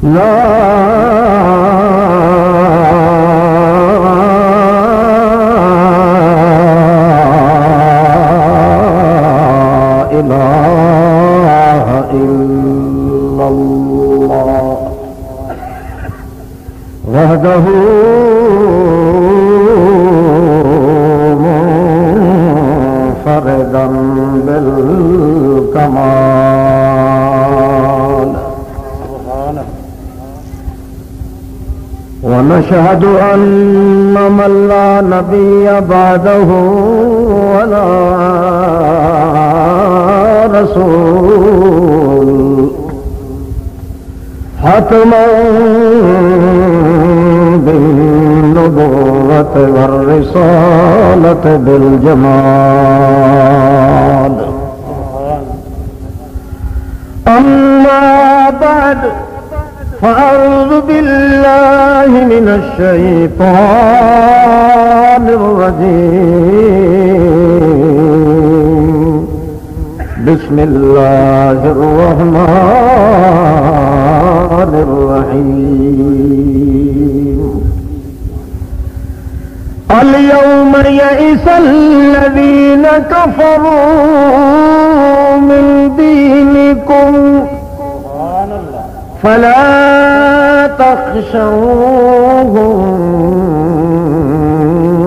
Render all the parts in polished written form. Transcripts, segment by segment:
لا إله إلا الله وحده منفردا بالكمال ونشهد أن من لا نبي بعده ولا رسول حتما بالنبوة والرسالة بالجمال. أما بعد فأعوذ بالله من الشيطان الرجيم. بسم الله الرحمن الرحيم. اليوم يئس الذين كفروا من دينكم فلا تخشوهم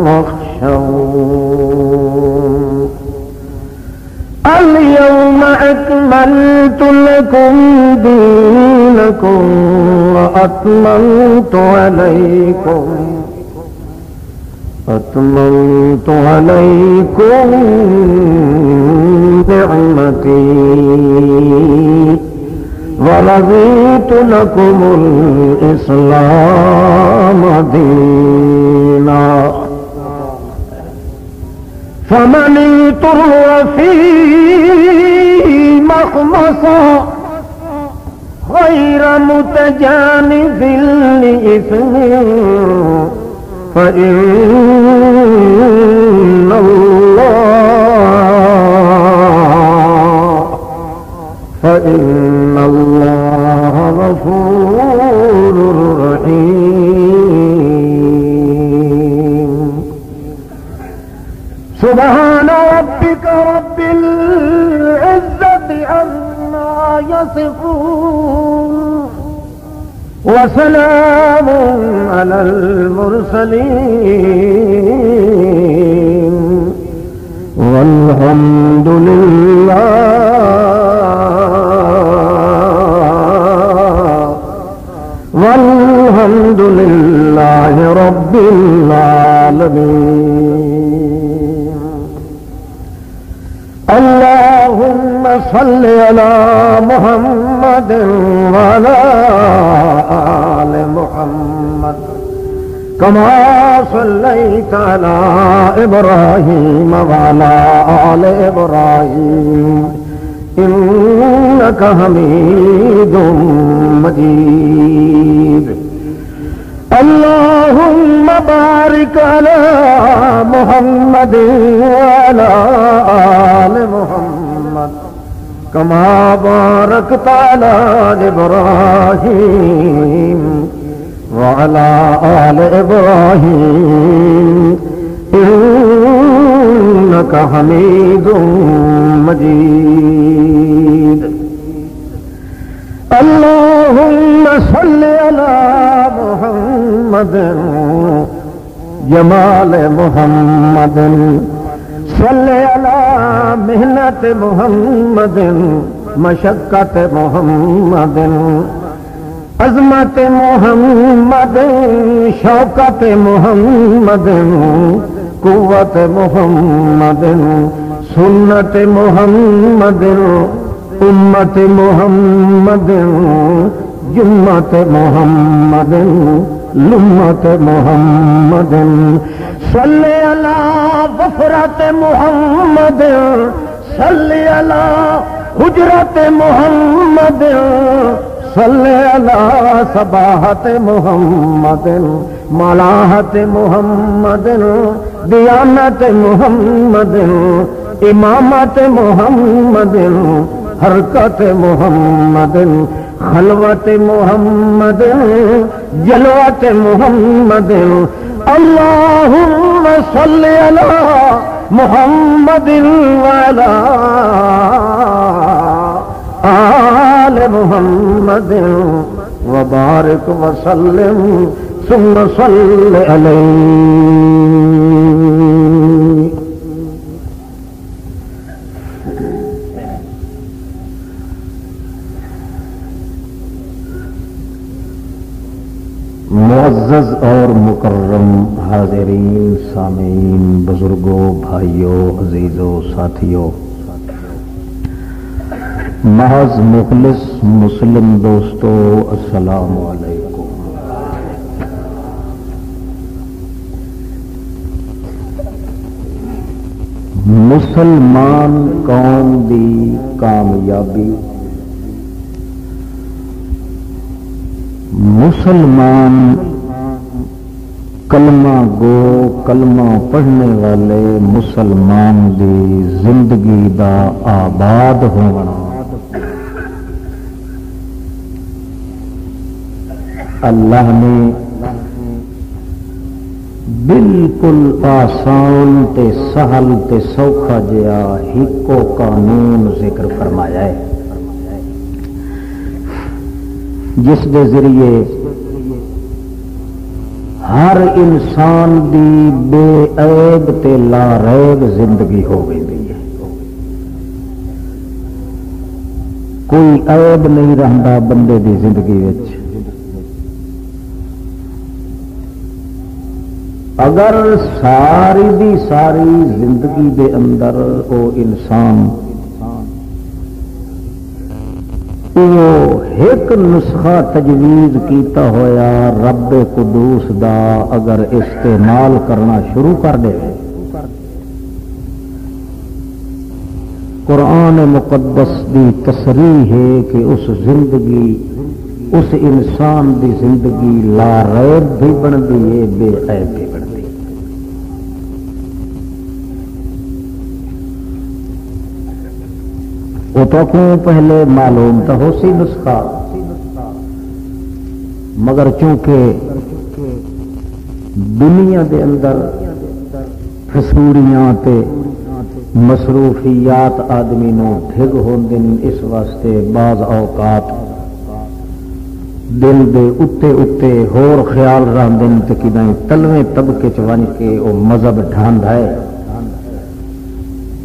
واخشون. اليوم أكملت لكم دينكم وأتممت عليكم نعمتي ورضيت لكم الإسلام دينا. فمن اضطر في مخمصة غير متجانف لإثم فإن الله غفور رحيم. سبحان ربك رب العزة عما يصفون وسلام على المرسلين والحمد لله رب العالمين. اللهم صل على محمد وعلى آل محمد كما صليت على إبراهيم وعلى آل إبراهيم إنك حميد مجيد. اللهم بارك على محمد وعلى آل محمد كما باركت على إبراهيم وعلى آل إبراهيم إنك حميد مجيد. اللهم صل على محمد جمال محمد صل على محنت محمد مشقت محمد عظمت محمد شوکت محمد قوت محمد سنت محمد امت محمد جمت محمد لمت محمد صلی علی وفرت محمد صلی علی حجرت محمد صلی علی صباحت محمد ملاحت محمد دیانت محمد امامت محمد حرکت محمد خلوت محمد جلوت محمد اللہم صلی علی محمد وعلی آل محمد وبارک وسلم ثم صلی علیہ. معزز اور مکرم حاضرین، سامعین، بزرگوں، بھائیوں، عزیزوں، ساتھیوں، محض مخلص مسلم دوستو، السلام علیکم. مسلمان قوم دی کامیابی، مسلمان کلمہ گو، کلمہ پڑھنے والے مسلمان دی زندگی دا آباد ہونا اللہ نے بالکل آسان تے سہل تے سوکھا جہا ہیکو قانون ذکر فرمایا ہے، جس دے ذریعے ہر انسان دی بے عیب تے لا ریب زندگی ہو گئی ہے. کوئی عیب نہیں رہندا بندے دی زندگی وچ. اگر ساری دی ساری زندگی دے اندر او انسان وہ ایک نسخہ تجویز کیتا ہویا رب قدوس دا اگر استعمال کرنا شروع کر دے، قرآن مقدس دی تصریح ہے کہ اس زندگی، اس انسان دی زندگی لا ریب بھی بندی ہے، بے عیب بھی بندی. وہ تو پہلے معلوم تو ہو سی نسخہ، مگر چونکہ دنیا دے اندر فسوریاں تے مصروفیات آدمی نو ڈھگ ہوندن، اس واسطے بعض اوقات دل دے اتے اتے ہور خیال راندن تے کدائیں تلویں طبقے چ ون کے وہ مذہب ڈھانڈا ہے.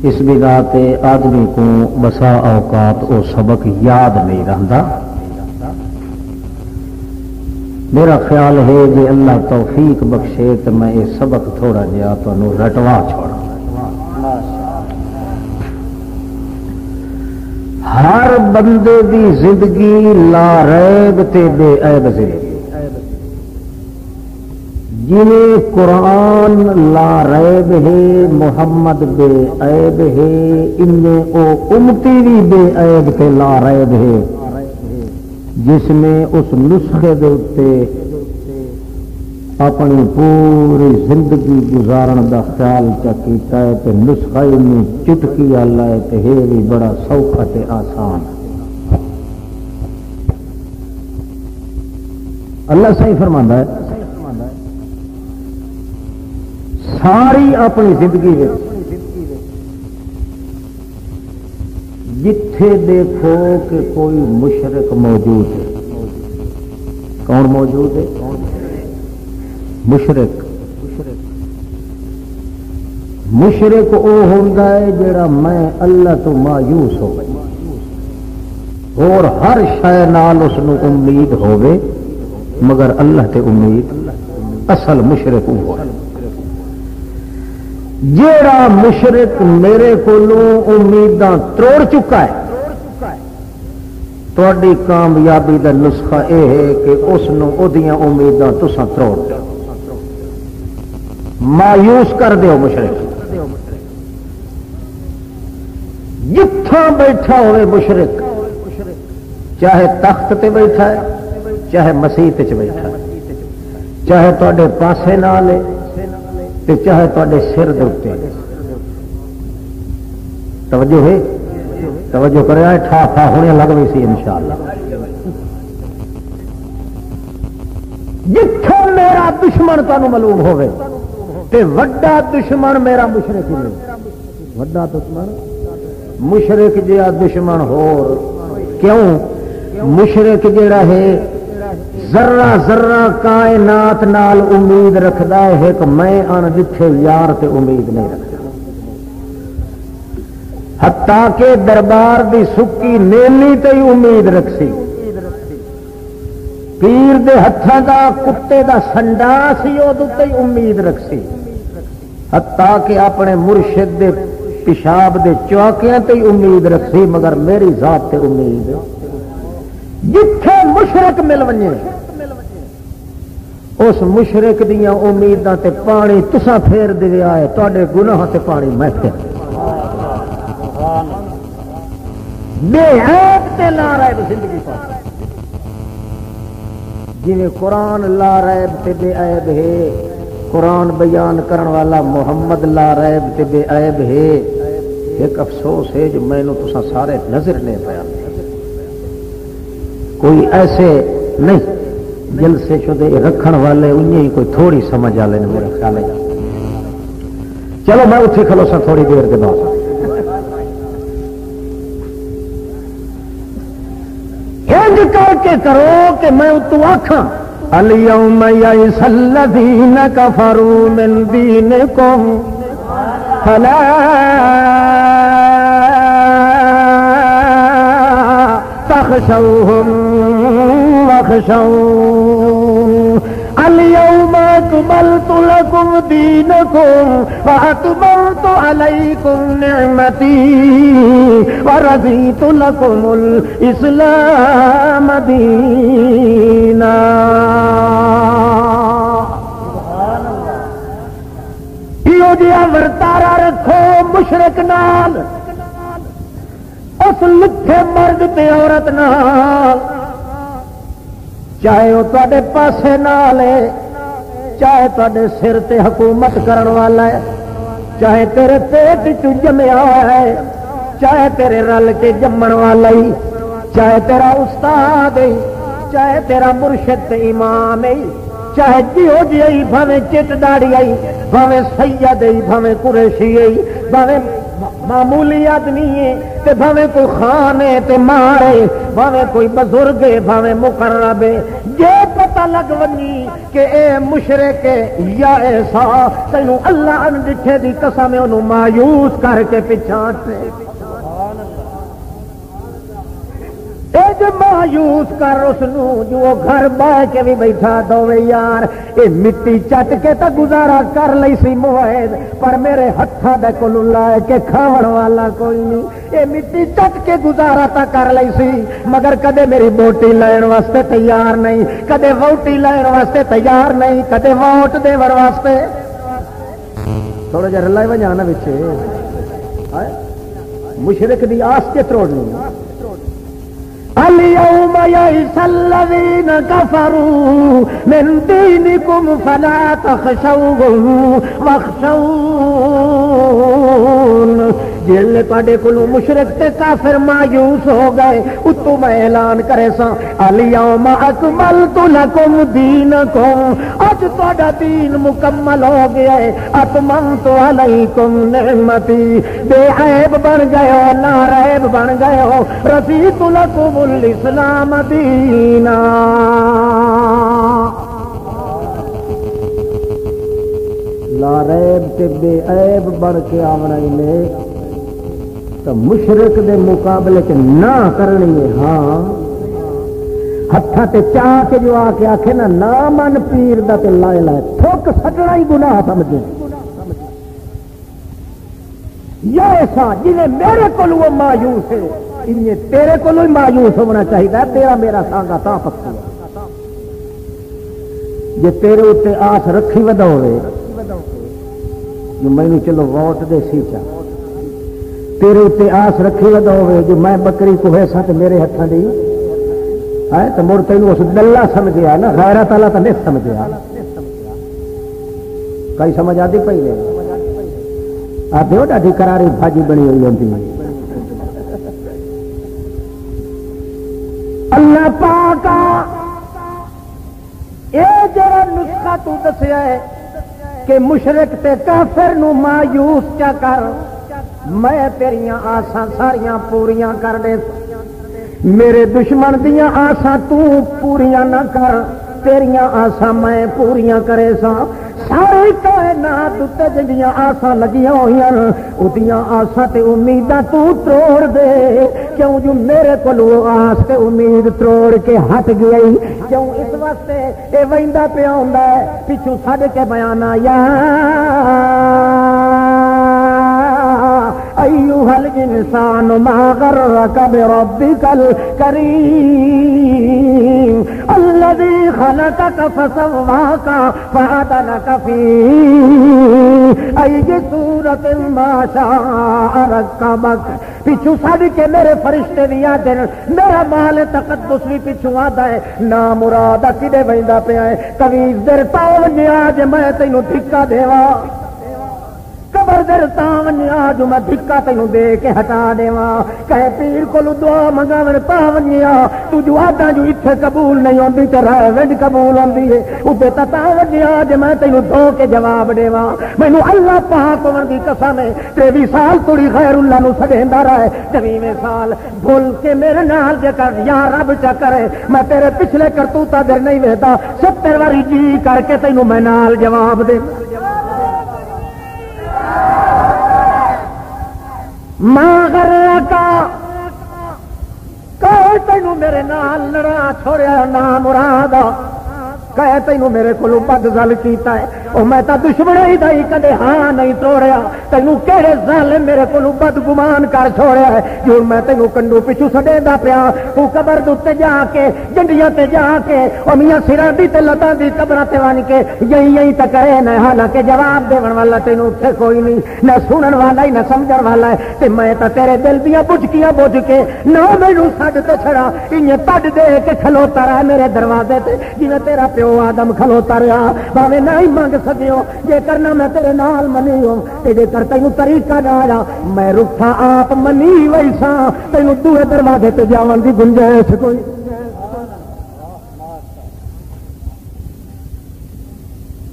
اس بنا تے آدمی کو بسا اوقات وہ سبق یاد نہیں رہتا. میرا خیال ہے کہ اللہ توفیق بخشے تو میں یہ سبق تھوڑا جہا تمہیں رٹوا چھوڑا. ہر بندے دی زندگی لا ریب تے بے عیب زندگی، جنہیں قرآن لا ریب ہے، محمد بے عیب ہے، انہیں او امتی بھی بے عیب تے لا ریب ہے، جس نے اس نسخے دے اتے اپنی پوری زندگی گزارن دا خیال کیتا ہے تے نسخہ میں چٹکی والا ہے تے ہے بھی بڑا سوکھا تے آسان. اللہ صحیح فرماندا ہے ساری اپنی زندگی جتھے دیکھو کہ کوئی مشرک موجود ہے. کون موجود ہے؟ مشرک. مشرک وہ ہوتا ہے جڑا میں اللہ تو مایوس ہو گئی اور ہر شے نال اس نو امید ہوے مگر اللہ تے امید. اصل مشرک وہ ہے جیڑا مشرک میرے کولوں امیداں توڑ چکا ہے. تہاڈی کامیابی دا نسخہ یہ ہے کہ اس نو اودیاں امیداں تساں توڑ دو، مایوس کر دیو. مشرک جتھاں بیٹھا ہوئے مشرک، چاہے تخت تے بیٹھا ہے، چاہے مسیت تے بیٹھا ہے، چاہے تواڈے پاسے نال ہے تے چاہے تواڈے سر دے اوتے. توجہ ہے، توجہ کرے ٹھا ٹھا ہونے لگ گئی سی انشاءاللہ. جتھے میرا دشمن تمہیں معلوم ہوئے تے وڈا دشمن میرا مشرک ہی نہیں. وڈا دشمن مشرک جہا دشمن ہو. کیوں؟ مشرک جڑا ہے ذرہ ذرہ کائنات نال امید رکھدا ہے ایک میں ان دکھے یار تے امید نہیں رکھدا. حتیٰ کہ دربار دی سکی نیلی تے امید رکھسی. پیر دے ہتھاں دا کتے دا سنڈا سی او تے امید رکھسی. حتیٰ کہ اپنے مرشد دے پیشاب دے چوکیاں تے امید رکھسی مگر میری ذات تے امید. جتھے مشرک مل ونجے اس مشرک دیاں امیداں تے پانی تساں پھیر دے آئے تواڈے گناہ تے پانی میں پھیر بے عیب تے لا ریب زندگی پا. جی قرآن لا ریب تے بے عیب ہے. قرآن بیان کرن والا محمد لا ریب تے بے عیب ہے. ایک افسوس ہے جو میں نے تساں سارے نظر نہیں پایا. کوئی ایسے نہیں جلسے شدے رکھن والے انہیں کوئی تھوڑی سمجھ آ لیں میرے خیال ہے. چلو میں اٹھی کھلو سا تھوڑی دیر کے بعد. انج کر کے کرو کہ میں اتو آکھاں الیوم یئس الذین کفروا من دینکم فلا تخشوهم واخشون اليوم اكملت لكم دينكم واتممت عليكم نعمتي ورضيت لكم الاسلام دينا. یہ جہاں ورتارا رکھو مشرک نال اس لکھے مرد تے عورت نال چاہے وہ تے پاسے نال ہے چاہے تے سر تے حکومت کرن والا ہے چاہے تیرے پیٹ چ جمیا ہے چاہے تیرے رل کے جمن والا ہی چاہے تیرا استاد ہے چاہے تیرا مرشد تے امام ہے چاہے جیو جی بھاویں چٹ داڑی آئی بھاویں سید ہے بھاویں قریشی ہے بھاویں معمولی آدمی ہے تے بھاویں کوئی خان ہے تے مارے بھاویں کوئی بزرگ ہے بھاویں مقرب ہے یہ پتہ لگ ونی کہ اے مشرک ہے یا ایسا تینوں اللہ ان ڈٹھے دی قسم انہوں مایوس کر کے پچھاڑتے اے جو مایوس کر اس نو جو گھر بہ کے بھی بیٹھا دووے یار اے مٹی چٹ کے تا گزارا کر لئی سی موعد پر میرے ہتھاں دے کولوں لائے کے کھاون والا کوئی نہیں اے مٹی چٹ کے گزارا تا کر لئی سی مگر کدے میری بوٹی لین واسطے تیار نہیں کدے ووٹی لین واسطے تیار نہیں کدے ووٹ دیون واسطے تھوڑا جہا رلائی وجانا وچے مشرک دی آس کے تروڑنی اليوم يئس الذين كفروا من دينكم فلا تخشوهم واخشون جل تے کولوں مشرک تے کافر مایوس ہو گئے اتو میں اعلان کرے سا الیوم اکملت لکم دینکم اج تہاڈا دین مکمل ہو گیا ہے اتممت علیکم نعمتی بے عیب بن گئے ہو لا ریب بن گئے ہو رضیت لکم الاسلام دینا. لا ریب تے بے عیب بن کے آونا ہی نے تو مشرک دے مقابلے کے نہ کرنی ہے. ہاں ہتھاں تے چاہ کے جو آ کے آکھے نا نہ من پیر دا تے لائے لائے تھوک سٹنا ہی گناہ سمجھے یا ایسا جنہیں میرے کو مایوس ہے انہیں تیرے کو مایوس ہونا چاہیے. تیرا میرا سانگا تا پکا جی تیرے اتنے آس رکھی ودا ہوئے جو مینو چلو ووٹ دے سی چاہ تیرے اتنے آس رکھی ودا ہوئے جو میں بکری کو ہے سا تو میرے ہاتھوں دی ہے تو مڑ تینوں اس دلہ سمجھیا نا غیرت والا تو نہیں سمجھیا کئی سمجھ آتی پی لے آپ ڈاڈی کراری بھاجی بنی ہوئی ہوتی اللہ اللہ پاک اے جڑا نسخہ تو دسیا ہے کہ مشرک تے کافر نو مایوس چا کر، میں تیریاں آساں ساریاں پوریاں کر دے، میرے دشمن دیاں آساں تو پوریاں نہ کر، تیریاں آساں میں پوریاں کرے سا۔ ساری کائنات تے جڑیاں آساں لگیاں ہوئیاں اودیاں آساں تے امیداں تو توڑ دے، کیوں جو میرے کولو آس تے امید توڑ کے ہٹ گئی، کیوں اس واسطے اے ویندا پیا ہوندا ہے پچھو چھڈ کے بیان آیا ایھا الانسان ما غرک بربک الکریم الذی خلقک فسواک فعدلک فی ای صورت ما شاء رکبک۔ پچھو چھڈ کے میرے فرشتے بھی آدھے، میرا مال تقدس بھی پچھو آدھا ہے، نا مراد کدے ویندا پیا ہے، کویز در تاون آج میں تینوں دھکا دیواں، قبر در تاون آج میں دھکا تینوں دے کے ہٹا دیواں، کہے پیر کو دعا منگاون تاونیا تو جو آدھا جو اتھے قبول نہیں ہوندی تے رہ وینڈ قبول ہوندی ہے، اتے تاون آج میں تینوں دو کے جواب دیواں۔ مینوں اللہ پاک ہون دی قسم ہے 23 سال توڑی غیر اللہ نو سڈیندا رہے، 23ویں سال بھول کے میرے نال جے کر یا رب چا کرے میں تیرے پچھلے کرتوتا در نہیں ویدا، 70 واری جی کر کے تینوں میں نال جواب دے۔ ماں غرکا کہ تینوں میرے نال لڑا چھوڑیا نا مراد، کہ تینوں میرے کو بد گل کیتا ہے، او میں تا دشمنی دا ہی کدے ہاں نہیں توڑیا، تینوں کہڑے ظالم میرے کو بد گمان کر چھوڑیا ہے جو میں تینوں کنڈو پچھو سڈیندا پیا، تو قبر دے جا کے جنڈیاں تے جا کے او میاں سراں دی تے لتاں دی قبراں تے ون کے یہی تے کرے نہ، حالانکہ جواب دیون والا تینوں اتھے کوئی نہیں، نہ سنن والا ہی نہ سمجھن والا ہے، تے میں تا تیرے دل دیاں بجکیاں بج کے نہ مینوں چھڈ تے چھڑا انہیں تڈ دے کے کھلوتا رہا میرے دروازے تے جویں تیرا پیو آدم کھلوتا رہا، بھاویں نہ ہی منگ سکیو، جے کرنا میں تیرے نال منی ہوں تے جے کر تینوں طریقہ نہ آیا میں رکھا آپ منی ویسا، تینوں دوے دروازے تے جاون دی گنجائش کوئی۔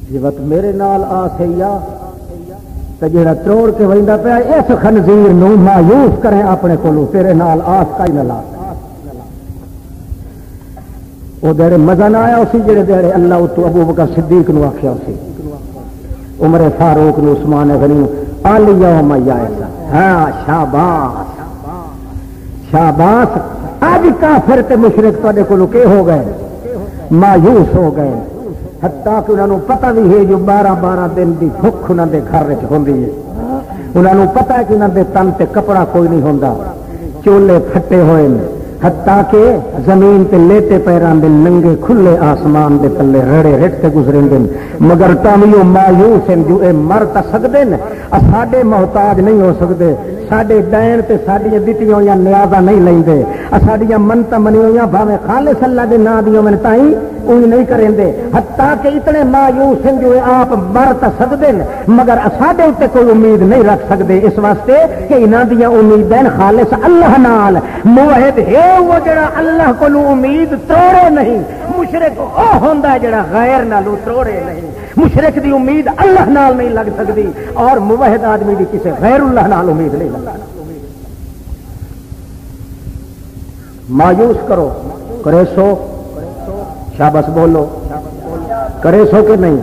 جی وقت میرے نال آ سیا تے جڑا توڑ کے ویندا پیا اس خنزیر نو مایوس کریں اپنے کولو، تیرے نال آس کائی نہ لا۔ وہ دیڑے مزہ نہ آیا اسی جڑے دیڑے اللہ اتو ابو بکر صدیق نو آخیا اسی، عمر فاروق نو، عثمان غنی الیوم یائس، ہاں شاباش شاباش، اج کافر تے مشرک تواڈے کولو کہ ہو گئے مایوس ہو گئے، حتیٰ کہ انہوں نے پتہ بھی ہے جو 12 دن دی بھوک انہوں دے گھر وچ ہوندی ہے، انہوں نے پتہ ہے کہ انہوں دے تن تے کپڑا کوئی نہیں ہوندا، چولے پھٹے ہوئے نے، حتیٰ کہ زمین تے لیٹے پیراں دے ننگے کھلے آسمان دے تلے رڑے رٹ کے گزریں دن، مگر تامیوں مایوس ہیں جو اے مر تا سکدے نے، ساڈے محتاج نہیں ہو سکدے، ساڈے دین تے ساڈیاں دتیاں یا نیازاں نہیں لیندے، ساڈیاں منت منیاں بھاویں خالص اللہ دے نام دیاں من تائیں اوہی نہیں کریں دے، حتیٰ کہ اتنے مایوس ہیں جو آپ مر تا سکدے نے مگر ساڈے تے کوئی امید نہیں رکھ سکدے، اس واسطے کہ انہاں دیاں امیدیں خالص اللہ نال، موحد ہے وہ جڑا اللہ کو امید توڑے نہیں، مشرک او ہوندا ہے جڑا غیر نالو توڑے نہیں، مشرک دی امید اللہ نال نہیں لگ سکتی اور موحد آدمی دی کسی غیر اللہ نال امید نہیں لگ سکتی۔ مایوس کرو کرے سو شاباش بولو کرے سو کہ نہیں،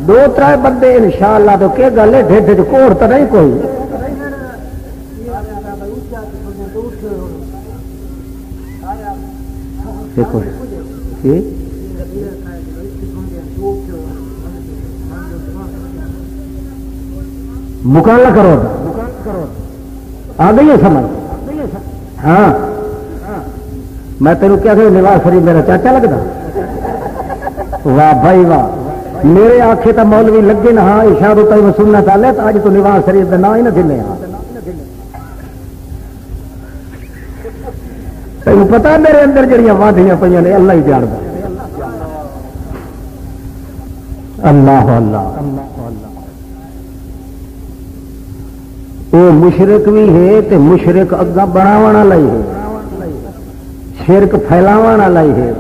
2-3 بندے انشاءاللہ تو کہ گل ہے ڈھڈ کوڑ تو نہیں کوئی، دیکھو مکاللہ کرو آ گئی ہے سمجھ؟ ہاں میں تینوں کیا کہ نواز شریف میرا چاچا لگتا، واہ بھائی واہ، میرے آنکھیں تو مولوی لگے نا، ہاں اشارہ تو میں سننا چاہے تو اج تو نواز شریف کا نام ہی نہ گنے، تینوں پتا میرے اندر جڑیاں وادیاں پہ نے اللہ ہی جانتا، اللہ اللہ وہ مشرق بھی ہے تے مشرق اگا بناونا لئی ہے، شرک پھیلاون والا ہی ہے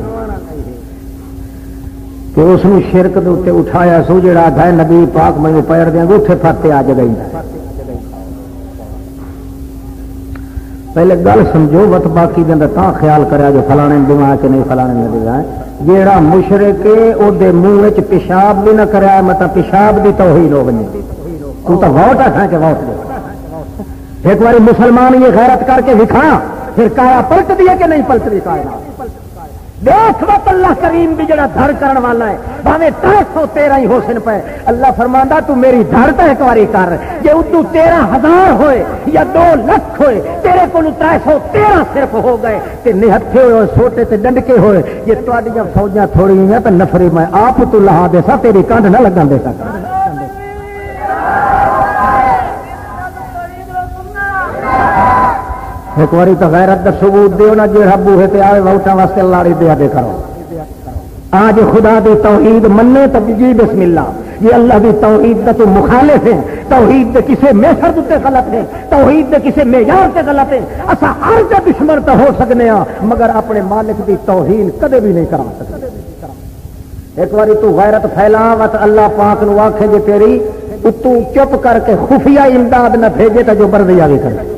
کہ اس نے شرک کے اتنے اٹھایا سو جڑا ہے نبی پاک میں پیر دیں گے اتنے فاتح آ جگہ پہلے گل سمجھو وت باقی دن تا خیال کرا جو فلانے دماغ کے نہیں فلانے میں دماغ جیڑا مشرک ہے وہ منہ پیشاب بھی نہ کرا مطلب پیشاب بھی توہین ہو بنے تو ووٹ آ کہ ووٹ دے ایک بار مسلمان یہ غیرت کر کے دکھا پھر کایا پلٹ دیا کہ نہیں پلٹ دی کایا دیکھ وقت اللہ کریم بھی جڑا دھڑ کرن والا ہے بھاوے 313 ہی حسن پہ اللہ فرماندا تو میری دھڑ تے ایک باری کر جے ادو 13,000 ہوئے یا 2 لاکھ ہوئے تیرے کول 313 صرف ہو گئے تے نہتھے ہوئے سوٹے تے ڈنڈکے ہوئے یہ تواڈیاں فوجاں تھوڑی ہیں تے نفری میں آپ تو لہا دے سا تیری کانڈ نہ لگن دے سکتا ایک باری تو غیرت دا ثبوت دیو نا جڑا بوہے تے آوے ووٹاں واسطے لاڑی دیا دے کرو آج خدا دی توحید منے تو جی بسم اللہ یہ اللہ دی توحید دا تو مخالف ہے توحید دے کسے میسر تے غلط ہے توحید دے کسے معیار تے غلط ہے اسا ہر کا دشمن تو ہو سکنے ہاں مگر اپنے مالک دی توہین کدے بھی نہیں کرا سکتے ایک باری تو غیرت پھیلاوت اللہ پاک نو آکھے جے تیری تو چپ کر کے خفیہ امداد نہ بھیجے تو جو بردی آگے کرے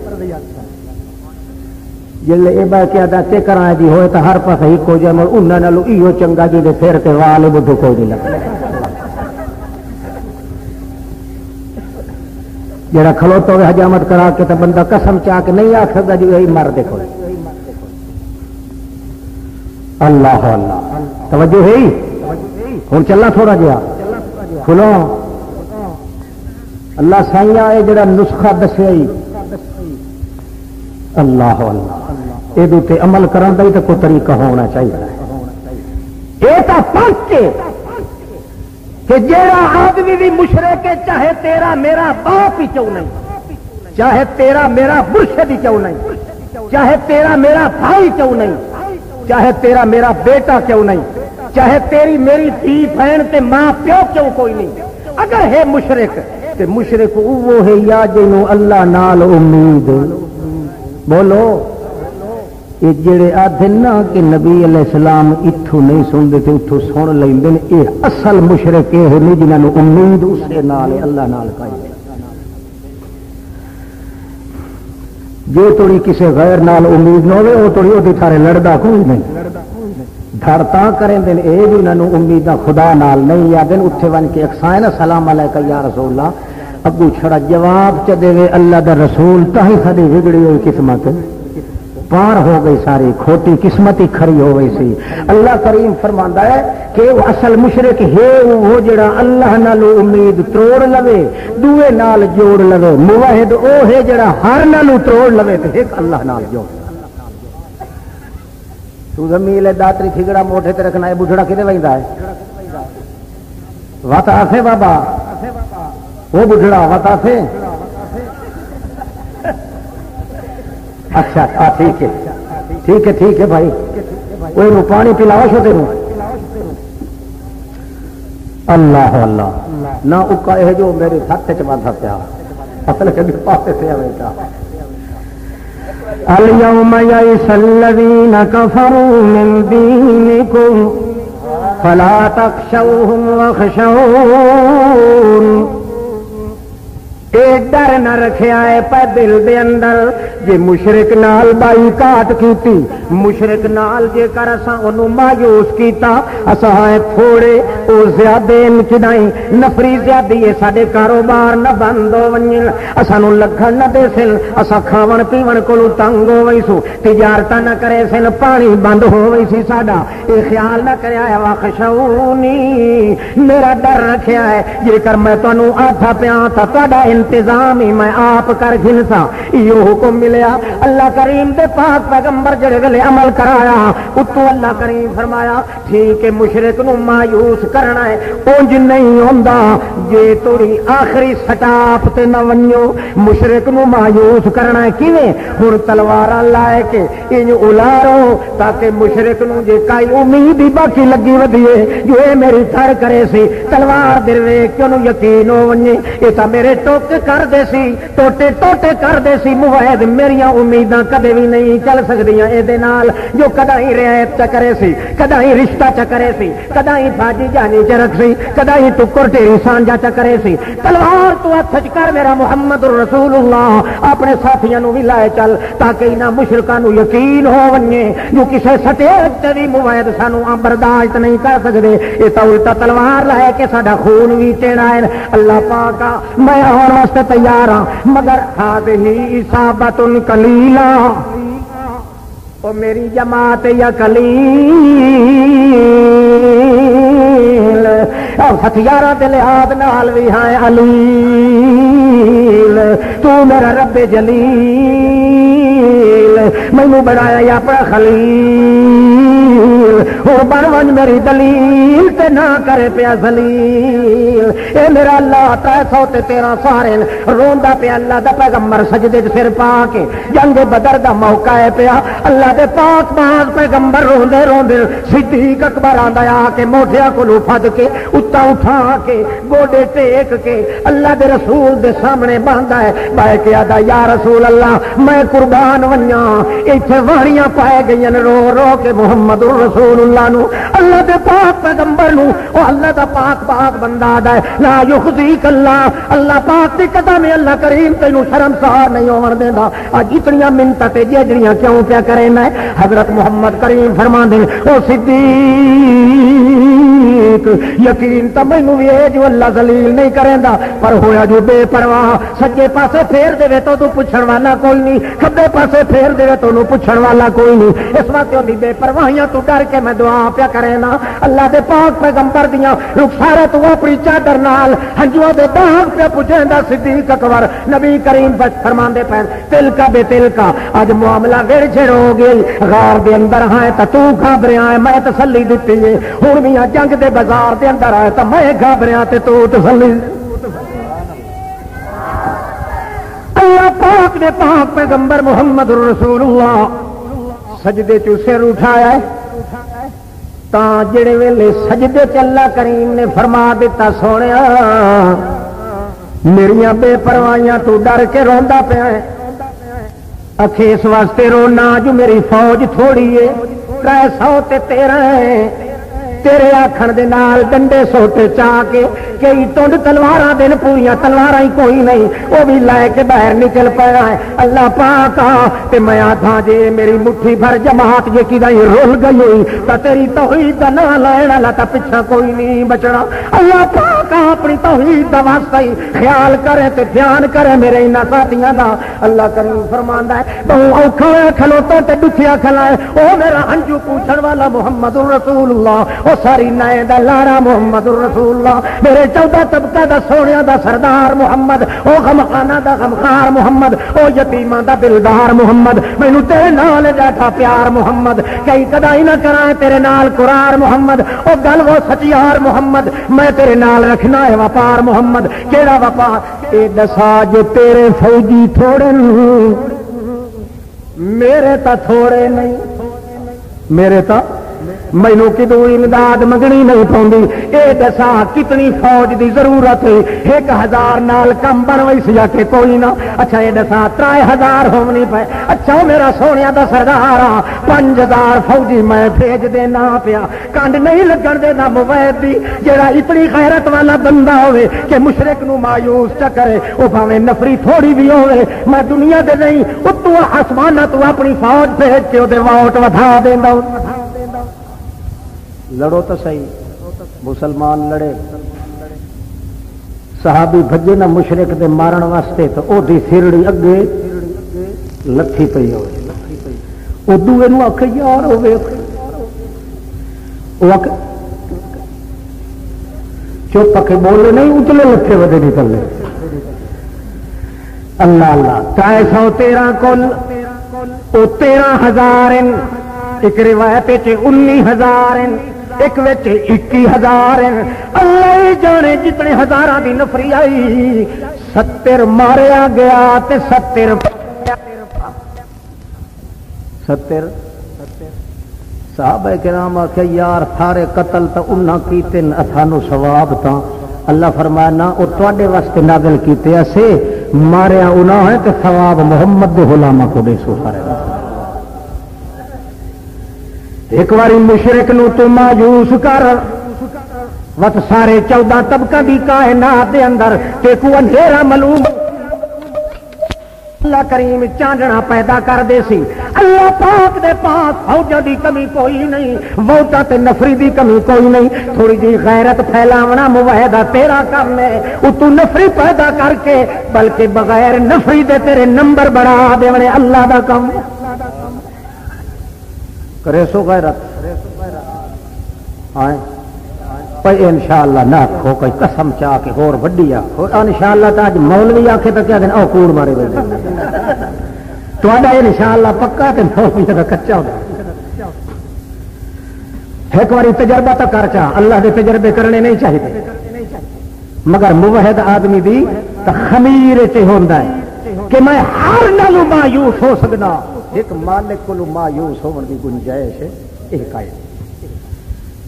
جلے اے با کیا دا تے کرا جی ہوئے تو ہر پاس ہی کو جم انہاں نالو ایو چنگا جی دے پھر تے وال بدھو کوئی نہیں لگا جڑا کھلوتا ہوئے حجامت کرا کے تو بندہ قسم چاہ کے نہیں آ سکتا جی یہی مر دیکھو اللہ اللہ توجہ ہے ہوں چلنا تھوڑا جہا کھلو اللہ سائیاں اے جڑا نسخہ دسیا اللہ اللہ یہ عمل کرن دا تو کوئی طریقہ ہونا چاہیے یہ تو فرق کہ جیڑا آدمی بھی مشرک ہے چاہے تیرا میرا باپ ہی کیوں نہیں چاہے تیرا میرا مرشد ہی کیوں نہیں چاہے تیرا میرا بھائی کیوں نہیں چاہے تیرا میرا بیٹا کیوں نہیں چاہے تیری میری دھی بہن تے ماں پیو کیوں کوئی نہیں اگر ہے مشرک تے مشرک وہ ہے یا جنوں اللہ نال امید بولو یہ جڑے آدھے نا کہ نبی علیہ السلام اتھو نہیں سنتے تھے اتھو سن لیندے یہ اصل مشرک یہ نہیں جنہاں نو امید اسے نال اللہ نال پائی جو توڑی کسی غیر نال امید نہ ہوئے وہ توڑی وہ تھارے لڑدا کوئی نہیں دھڑ تا کریں دن اے جنہاں نو امیداں خدا نال نہیں یا دن اتھے ون کے اکسائن السلام علیکہ یا رسول اللہ ابو چھڑا جواب چ دے اللہ دا رسول تاہی ساری بگڑی ہوئی قسمت پار ہو گئی ساری کھوٹی قسمت ہی کھری ہو گئی سی اللہ کریم فرماندا ہے کہ وہ اصل مشرک ہے وہ جڑا اللہ نالو امید توڑ لوے دوے نال جوڑ لوے موحد او ہے جڑا ہر نالو توڑ لوے تے ایک اللہ نال جوڑ تو زمیل داتری ٹھگڑا موٹے تے رکھنا ہے بڈھڑا کدے ویندا ہے وات آسے بابا وہ بڈھڑا وات آسے اچھا ٹھیک ہے ٹھیک ہے ٹھیک ہے بھائی وہ پانی پلاو شو تیروں اللہ اللہ نہ اکا یہ جو میرے ہاتھ چ باندھا پیا اصل کبھی پاسے سے بیٹا اليوم يئس الذين كفروا من دينكم فلا تخشوهم واخشون ایک ڈر نہ رکھیا ہے پہ دل دے اندر جے مشرک نال بائی کاٹ کیتی مشرک نال جے کر اساں اونوں مایوس کیتا اساں ہے تھوڑے او زیادہ چڑھائی نفری زیادی ہے ساڈے کاروبار نہ بند ہو ونجن اساں نوں لکھن نہ دے سن اساں کھاون پیون کولوں تنگ ہو وئی سو تجارت نہ کرے سن پانی بند ہو وئی سی ساڈا اے خیال نہ کریا ہے واخشونی میرا ڈر رکھیا ہے جے کر میں تانوں آکھا پیا تا تہاڈا انتظام ہی میں آپ کر گھنسا یہ حکم ملیا اللہ کریم دے پاک پیغمبر جڑے گلے عمل کرایا اتو اللہ کریم فرمایا ٹھیک ہے مشرک نو مایوس کرنا ہے اونج نہیں ہوندا جے توڑی آخری سٹاپ تے نہ ونجو مشرک نو مایوس کرنا ہے کیویں ہن تلوار لائے کے انج الارو تاکہ مشرک نو جے کئی امید ہی باقی لگی ودیے جو اے میری تھر کرے سی تلوار دے ویکھ کے نو یقین ہو ونجے اے تا میرے ٹوک کرتے سی ٹوٹے ٹوٹے کرتے سی موید میریاں امیداں کدے بھی نہیں چل سکدیاں اے دے نال جو کدائی رعایت چکرے سی کدائی رشتہ چکرے سی کدائی بھاجی جانی چرک سی کدائی ٹکر ٹیری سانجا چکرے سی تلوار تو ہاتھ کر میرا محمد رسول اللہ اپنے ساتھیاں نو بھی لائے چل تاکہ انہاں مشرکاں نو یقین ہو ونجے جو کسے سٹیج تے بھی موید سانو برداشت نہیں کر سکدے اے تا الٹا تلوار لے کے ساڈا خون بھی ٹیڑا ہے اللہ پاک میں اور واسطے تیار ہاں مگر ہذہ اصابۃ قلیلہ او میری جماعت یا قلیل اور ہتھیاراں دے لحاظ نال بھی ہاں علیل تو میرا رب جلیل مینوں بنایا یا اپنا خلیل اور بن ون میری دلیل تے نہ کرے پیا ذلیل اے میرا اللہ 313 سارے روندا پیا اللہ دا پیغمبر سجدے تے سر پا کے جنگ بدر دا موقع ہے پیا اللہ دے پاک باز پیغمبر روندے روندے صدیق اکبر آندا آ کے موٹھیاں کولوں پھد کے اتا اٹھا کے گوڈے ٹیک کے اللہ دے رسول دے سامنے باندا ہے بہ کے آدا یا رسول اللہ میں قربان ونجاں ایتھے واڑیاں پائے گئیاں رو رو کے محمد رسول اللہ نو اللہ دے پاک پیغمبر نو او اللہ دا پاک پاک بندہ آدا ہے لا یخزیک اللہ اللہ پاک دی قدم اللہ کریم تینوں شرمسار نہیں ہون دیندا اج اتنیاں منتاں تے جڑیاں کیوں پیا کرے میں حضرت محمد کریم فرماندے او صدیق یقین تو مینوں بھی ہے جو اللہ ذلیل نہیں کریندا پر ہویا جو بے پرواہ سجے پاسے پھیر دے تو پوچھن والا کوئی نہیں کھبے پاسے پھیر دے تو پوچھن والا کوئی نہیں اس واسطے اودی بے پرواہیاں تو ڈر کے میں دعا پیا کرینا اللہ دے پاک پیغمبر دیاں رخسارے تو اپنی چادر نال ہنجواں دے داغ پہ پجیندا صدیق اکبر نبی کریم بس فرماندے پے تل کا بے تل کا اج معاملہ وڑ چھڑ ہو گئی غار دے اندر ہے تے تو گھبریا ہے میں تسلی دتی ہے ہن بھی جنگ دے بازار دے اندر آئے تو میں گھبریا تے تو تسلی اللہ پاک دے پاک پیغمبر محمد رسول اللہ سجدے چ سر اٹھایا ہے تا جڑے ویلے سجدے چ اللہ کریم نے فرما دیتا سونیا میریاں بے پرواہیاں تو ڈر کے روندا پیا ہے اکھے اس واسطے رونا جو میری فوج تھوڑی ہے 313 ہے تیرے آکھن دے نال ڈنڈے سوٹے چا کے کئی ٹنڈ تلواراں دن پوریاں تلواراں ہی کوئی نہیں وہ بھی لے کے باہر نکل پیا ہے اللہ پاک تے میں آکھاں جے میری مٹھی بھر جماعت جے کی دای رول گئی ہوئی تا تیری توحید دا نام لینا والا تا پیچھے کوئی نہیں بچنا اللہ پاک اپنی توحید دا واسطہ ہی خیال کرے تے دھیان کرے میرے انہاں ساتھیاں دا اللہ کریم فرماندا ہے بہو اوکھا کھلوتا تے دکھیا کھلائے او میرا ہنجو پوچھن والا محمد رسول اللہ او ساری نائے دا لاڑا محمد رسول اللہ میرے 14 طبقہ دا سونیا دا سردار محمد او غمخانہ دا غمخار محمد او یتیماں دا دلدار محمد مینوں تیرے نال جاٹھا پیار محمد کئی کدائی نہ کرائے تیرے نال قرار محمد او گل وہ سچیار محمد میں تیرے نال رکھنا ہے وپار محمد کیڑا وپار اے دسا جو تیرے فوجی تھوڑے میرے تا تھوڑے نہیں میرے تا مینوں کدوں امداد منگنی نہیں پوندی اے دسا کتنی فوج دی ضرورت ہے 1000 نال کم بن وئی سی کہ کوئی نہ اچھا اے دسا 3000 ہونی پے اچھا میرا سونیا دا سردار 5000 فوجی میں بھیج دینا پیا کنڈ نہیں لگن دینا موید دی جڑا اتنی غیرت والا بندہ ہوے کہ مشرک نو مایوس چ کرے او بھاویں نفری تھوڑی بھی ہوے میں دنیا دے نہیں اتو آسماناں تو اپنی فوج بھیج کے او دے ووٹ ودھا دیندا لڑو تو صحیح مسلمان لڑے صحابی بھجے نہ مشرک دے مارن واسطے تو او دی سرڑی اگے لتھی پئی ہوئے او دوے نو آکھے یار ہوے او آکھے چپ کے بولے نہیں اتلے لتھے ودے نکلے اللہ اللہ 313 کل او 13000 ایک روایت 19000 ایک وچ 21000 اللہ جانے جتنے ہزاراں دی نفری آئی 70 ماریا گیا تے 70 صحابہ کرام آخیا یار سارے قتل تو انہاں کیتے سانو ثواب تا اللہ فرمایا نہ وہ تے واسطے نازل کیتے اسے ماریا انہاں ہے تے ثواب محمد دے غلاماں کو دے سو سارے ایک باری مشرک نو تو مایوس کر وت سارے 14 طبقہ دی کائنات دے اندر تے کو اندھیرا معلوم اللہ کریم چاندنا پیدا کر دے سی اللہ پاک دے پاس فوجاں دی کمی کوئی نہیں ووٹاں تے نفری دی کمی کوئی نہیں تھوڑی جی غیرت پھیلاونا موحدہ تیرا کام ہے تو نفری پیدا کر کے بلکہ بغیر نفری دے تیرے نمبر بڑھا دیونے اللہ دا کام کرے سو غیرت آئے انشاءاللہ نہ آخو کوئی قسم چاہ کے اور وڈی آخو انشاءاللہ تو اج مولوی آخے تو کیا دن او کوڑ مارے ہوئے انشاءاللہ پکا تو مولوی کا کچا ہوگا ایک بار تجربہ تو کر چاہ اللہ کے تجربے کرنے نہیں چاہیے مگر موحد آدمی بھی تو خمیر ہوتا ہے کہ میں ہر نالوں مایوس ہو سکنا ایک مالک کو مایوس ہونے کی گنجائش ہے ایک آئے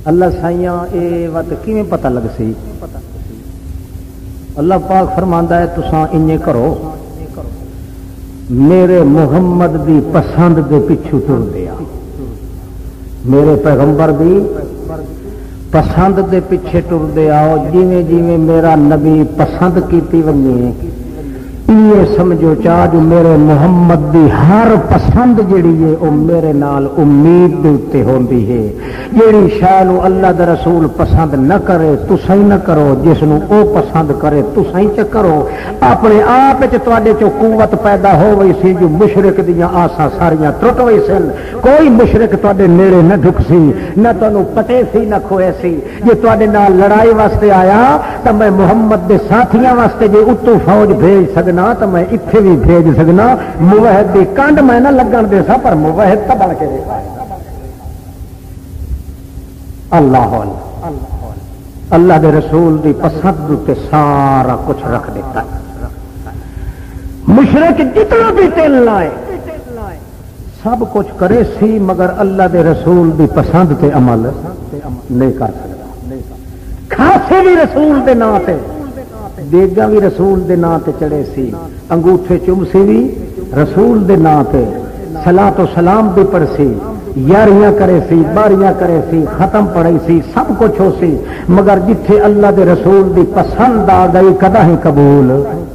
اللہ سائیاں اے وقت کیویں پتہ لگ سی اللہ پاک فرماندا ہے تساں انجے کرو میرے محمد دی پسند دے پیچھے ٹر دیا میرے پیغمبر دی پسند دے پیچھے ٹر دیا جویں جویں میرا نبی پسند کیتی ونجے یہ سمجھو چاہ جو میرے محمد دی ہر پسند جڑی ہے وہ میرے نال امید دے اوتے ہوندی ہے جڑی شاہ نو اللہ دا رسول پسند نہ کرے تساں نہ کرو جس نو او پسند کرے تساں چ کرو اپنے آپ وچ تواڈے چ قوت پیدا ہو وئی سی جو مشرک دیاں آساں ساریاں ٹوٹ وئی سن کوئی مشرک تواڈے نیڑے نہ ڈھک سی نہ تانوں پٹے سی نہ کھوئے سی جے تواڈے نال لڑائی واسطے آیا تے میں محمد دے ساتھیاں واسطے جے اتوں فوج بھیج سکنا تو میں اتنے بھی بھیج سکنا موحد کی کنڈ میں نہ لگن دے سا پر موحد تو بن کے دے اللہ اللہ دے رسول دی پسند تے سارا کچھ رکھ دیتا مشرک جتنا بھی تل لائے سب کچھ کرے سی مگر اللہ دے رسول دی پسند تے عمل نہیں کر سکتا کھاسے بھی رسول دے نام تے دیگا بھی رسول دے نام تے چڑے سی انگوٹھے چمسی بھی رسول دے نام تے صلاۃ و سلام بھی پڑھ سی یاریاں کرے سی باریاں کرے سی ختم پڑھائی سی سب کچھ ہو سی مگر جتھے اللہ دے رسول دی پسند آ گئی کدا ہی قبول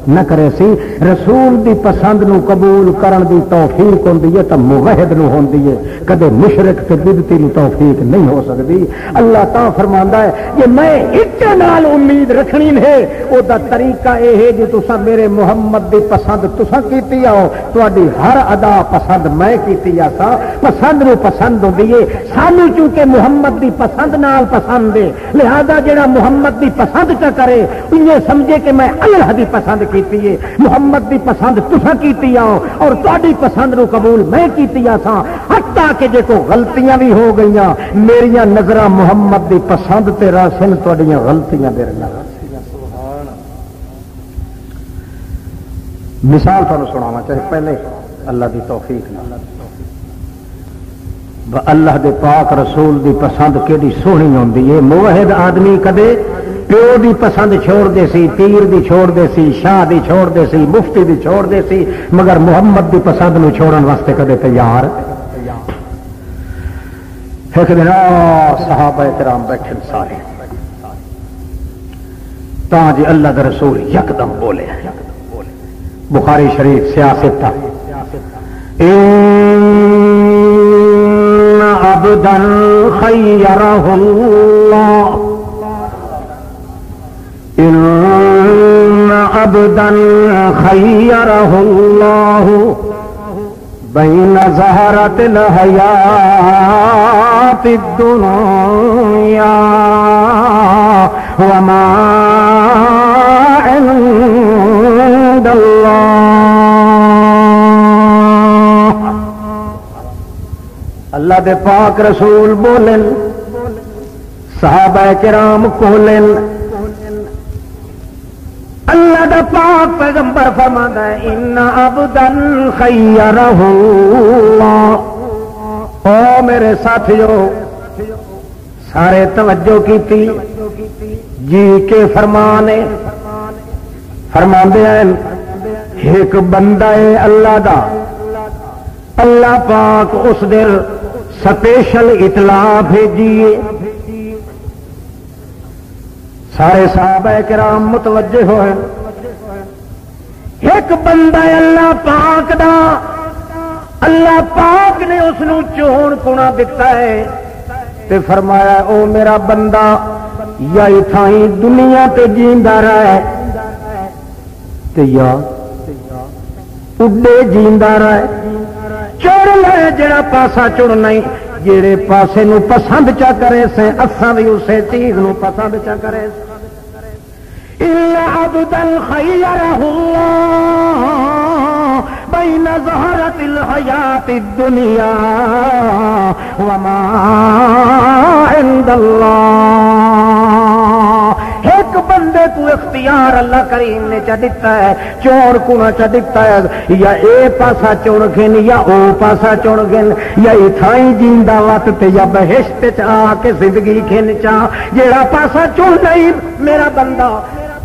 نہ کرے سی رسول دی پسند نو قبول کرن دی توفیق ہوندی ہے تے موحد نو ہوندی ہے کدے مشرک تے بدعتی نو توفیق نہیں ہو سکتی اللہ تا فرماندا ہے کہ میں ایک نال امید رکھنی ہے او دا طریقہ اے ہے جو تساں میرے محمد دی پسند تساں کیتی آو تہاڈی ہر ادا پسند میں کیتی آ سا پسند نو پسند ہوندی ہے سانو چونکہ محمد دی پسند نال پسند ہے لہذا جڑا محمد دی پسند چا کرے یہ سمجھے کہ میں اللہ دی پسند کیتی ہے محمد دی پسند تساں کیتی آؤ اور تہاڈی پسند نو قبول میں کیتی آساں حتیٰ کہ جے کو غلطیاں بھی ہو گئیاں میریاں نظراں محمد دی پسند تے راسن تہاڈیاں غلطیاں دے رہنا مثال تھانوں سناواں چاہے پہلے اللہ دی توفیق نال اللہ دے پاک رسول دی پسند کیڑی سونی ہوندی ہے موحد آدمی کدے پیو دی پسند چھوڑ دے سی پیر دی چھوڑ دے سی شاہ دی چھوڑ دے سی مفتی دی چھوڑ دے سی مگر محمد دی پسند نو چھوڑن واسطے کدے تیار ایک دن صحابہ کرام بیٹھے سارے تاں جی اللہ دے رسول یکدم بولے بخاری شریف سیاست تھا عبدا خيره الله إن عبدا خيره الله بين زهرة الحياة الدنيا وما عند الله اللہ دے پاک رسول بولن صحابہ کرام کولن اللہ دا پاک پیغمبر فرماتا ہے ان عبدا خیرہ اللہ او میرے ساتھیو سارے توجہ کی جی کے فرمانے فرماندے ہیں ایک بندہ ہے اللہ دا، اللہ پاک اس دن سپیشل اطلاع بھیجیے. سارے صحابہ کرام متوجہ ہوئے. ایک بندہ ہے اللہ پاک دا، اللہ پاک نے اس نو چون کنا دتا ہے تے فرمایا او میرا بندہ یا اتھائی دنیا تے جیندا رہے تے یا اڈے جیندا رہے. چڑ لے جڑا پاسا چڑ نہیں، جڑے پاسے نو پسند چا کرے سے اساں بھی اسے چیز نو پسند چا کرے. الا عبدا خيره الله بين زهرة الحياة الدنيا وما عند الله. ایک بندے کو اختیار اللہ کریم نے چا دیتا ہے، چون کنا چا دیتا ہے، یا اے پاسا چون گن یا او پاسا چون گن، یا اتھائی جیندہ وقت یا بہشت چاہ کے زندگی کھن چاہ. جیڑا پاسا چون نہیں میرا بندہ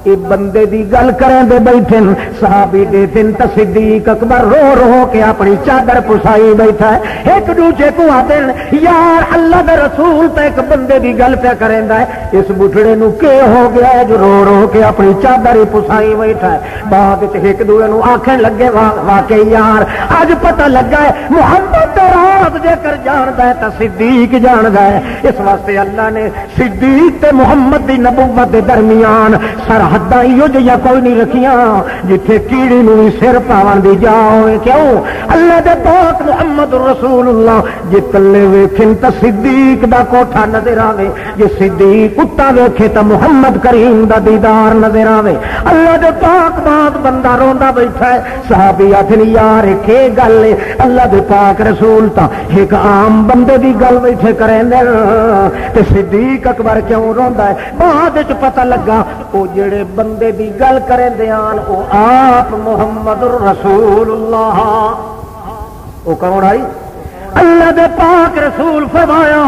یہ بندے دی گل کریں دے بیٹھن صحابی دے دن تا صدیق اکبر رو رو کے اپنی چادر پسائی بیٹھا ہے. ایک دوجے کو آدن یار اللہ دے رسول تے ایک بندے دی گل پہ کریں دا ہے، اس بٹھڑے نو کے ہو گیا ہے جو رو رو کے اپنی چادر پسائی بیٹھا ہے. بعد ایک دوے نو آنکھیں لگے واقعی یار اج پتہ لگا ہے محمد تے راز جے کر جاندا ہے تا صدیق جاندا ہے. اس واسطے اللہ نے صدیق تے محمد دی نبوت دے درمیان حداں یا کوئی نہیں رکھیاں جتھے کیڑی نو سر پاون دی جا ہوئے. کیوں؟ اللہ دے پاک محمد رسول اللہ جے کلے ویکھن تے صدیق دا کوٹھا نظر آوے، جے صدیق کتا ویکھے تے محمد کریم دا دیدار نظر آوے. اللہ دے پاک بات بندہ روندا بیٹھا ہے. صحابی آکھن یار کی گل ہے، اللہ دے پاک رسول تا ایک عام بندے دی گل بیٹھے کریں دے تے صدیق اکبر کیوں روندا ہے. بعد وچ پتہ لگا او جڑے بندے دی گل کریں دیان او آپ محمد رسول اللہ. او کون آئی؟ اللہ دے پاک رسول. فرمایا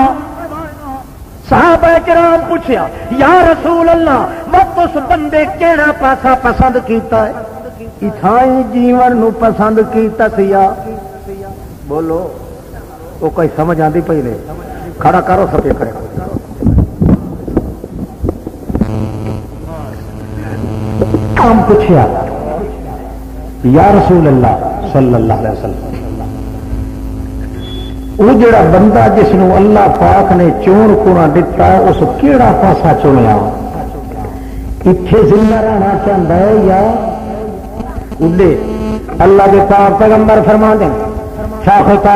صحابہ کرام پوچھیا یا رسول اللہ مت اس بندے کیڑا پاسا پسند کیتا ہے؟ اتھائی جیون نو پسند کیتا سیا. بولو او کوئی سمجھ آندی پئی نے؟ کھڑا کرو سب کرے. ہم پوچھیا یا رسول اللہ صلی اللہ علیہ وسلم وہ جڑا بندہ جس نو اللہ پاک نے چون کنا دتا ہے اس کیڑا پاسا چنیا؟ اتھے زندہ رہنا چاہتا ہے یا اڈے؟ اللہ کے پاک پیغمبر فرما دیں شاختا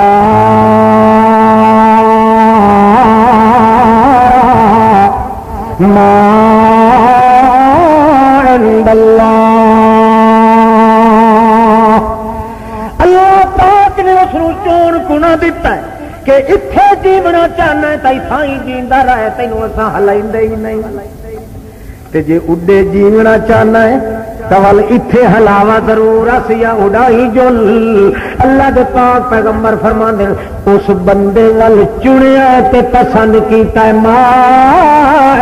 اللہ پاک نے اس کو چون کنا دیتا ہے کہ اتھے جیونا چاہنا ہے تائی تھائی جیندا رہے تینوں اساں ہلائندے ہی نہیں. تے جے اڈے جیونا چاہنا ہے تول اتھے ہلاوا ضرور اسیا اڈائی جل. اللہ دے پاک پیغمبر فرماندے اس بندے ول چنیا تے پسند کیتا ہے ما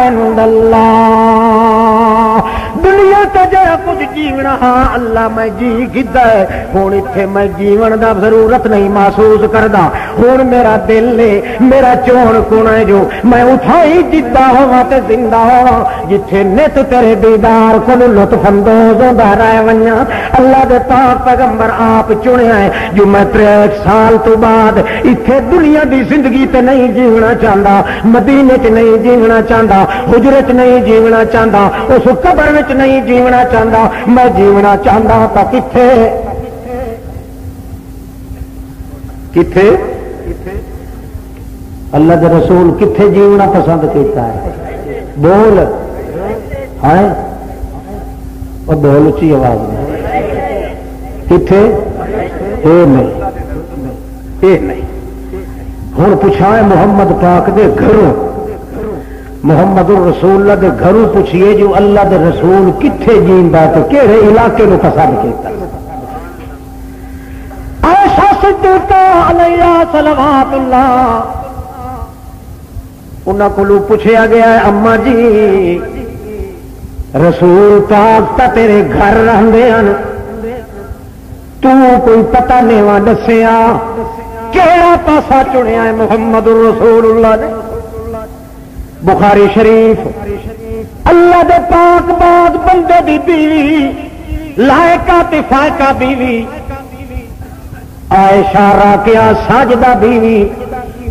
عند اللہ. دنیا تے جڑا کچھ جیونا ہاں اللہ میں جی کیتا ہے ہن اتھے میں جیون دا ضرورت نہیں محسوس کردا. ہن میرا دل نے میرا چون کنا ہے جو میں اٹھائی جدا ہواں تے زندہ ہواں جتھے نت تیرے دیدار کو لطف اندوز ہوندا رہ ونجاں. اللہ دے پاک پیغمبر آپ چنیا ہے جو میں 63 سال تو بعد اتھے دنیا دی زندگی تے نہیں جیونا چاہتا، مدینے چ نہیں جیونا چاہتا، حجرے چ نہیں جیونا چاہتا، اس قبر وچ نہیں جیونا چاہتا. میں جیونا چاہتا تا کتھے کتھے اللہ دے رسول کتھے جیونا پسند کیتا ہے؟ بول ہاں اور بول اچھی آواز میں کتھے؟ اے نہیں. ہوں پوچھا ہے محمد پاک دے گھروں محمد الرسول اللہ دے گھروں پوچھئے جو اللہ دے رسول کتھے جیندا تو کہڑے علاقے نو پسند کیتا؟ عائشہ صدیقہ علیہا صلوات اللہ انہاں کولوں پوچھیا گیا ہے اما جی رسول پاک تا تیرے گھر رہندے ہن تو کوئی پتہ نیواں دسیا کیڑا پاسا چنیا ہے محمد رسول اللہ نے بخاری شریف اللہ دے پاک بعد بندے دی بیوی لائقہ تے فائقہ بیوی عائشہ راکیہ ساجدہ بیوی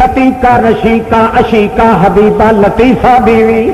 عتیقہ رشیقہ عشیقہ حبیبہ لطیفہ بیوی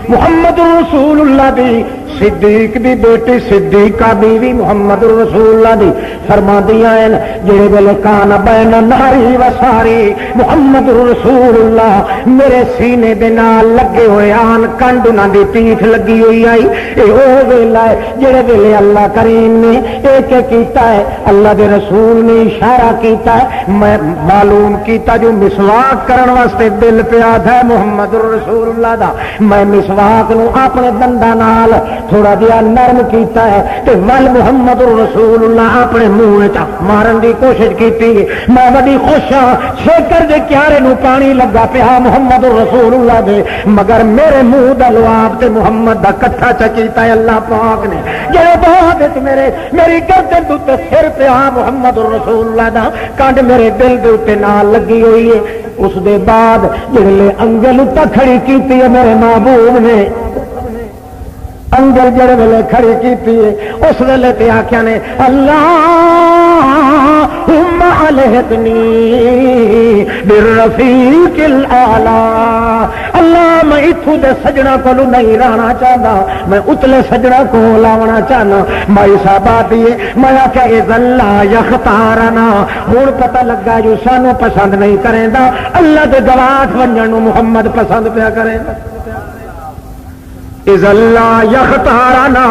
محمد رسول اللہ دی صدیق دی بیٹی صدیقہ بیوی محمد رسول اللہ دی فرماندیاں ہیں جڑے ویلے کان بین ناری و ساری محمد رسول اللہ میرے سینے دے نال لگے ہوئے آن کنڈ انہاں دی پیٹھ لگی ہوئی آئی اے او ویلا ہے جڑے ویلے اللہ کریم نے ایک کیتا ہے اللہ دے رسول نے اشارہ کیتا ہے میں معلوم کیتا جو مسواک کرن واسطے دل پیاد ہے محمد رسول اللہ دا میں مسواک نو اپنے دنداں نال تھوڑا جہا نرم کیتا ہے تے ول محمد رسول اللہ اپنے منہ مارن دی کوشش کیتی میں بڑی خوش ہاں شیکر دے کیارے نو پانی لگا پیا محمد رسول اللہ دے مگر میرے منہ دا لواب تے محمد دا کٹھا چکیتا ہے اللہ پاک نے جڑے بعد میری گردن تے سر پہ محمد رسول اللہ دا کنڈ میرے دل دے تے نال لگی ہوئی ہے اس دے بعد جڑے انگل تے کھڑی کیتی ہے میرے محبوب نے انگل جڑے ویلے کھڑی کیتی ہے اس ویلے تے آکھیا نے اللہم الہدنی بالرفیق الاعلی اللہ میں اتھو دے سجنا کولو نہیں رہنا چاہتا میں اتلے سجنا کو لاونا چاہنا مائی صاحب آتی ہے میں آکھیا اذا اللہ یختارنا ہن پتہ لگا جو سانو پسند نہیں کریں دا اللہ دے گواٹھ ونجن نو محمد پسند پیا کریں دا اذا اللہ یختارنا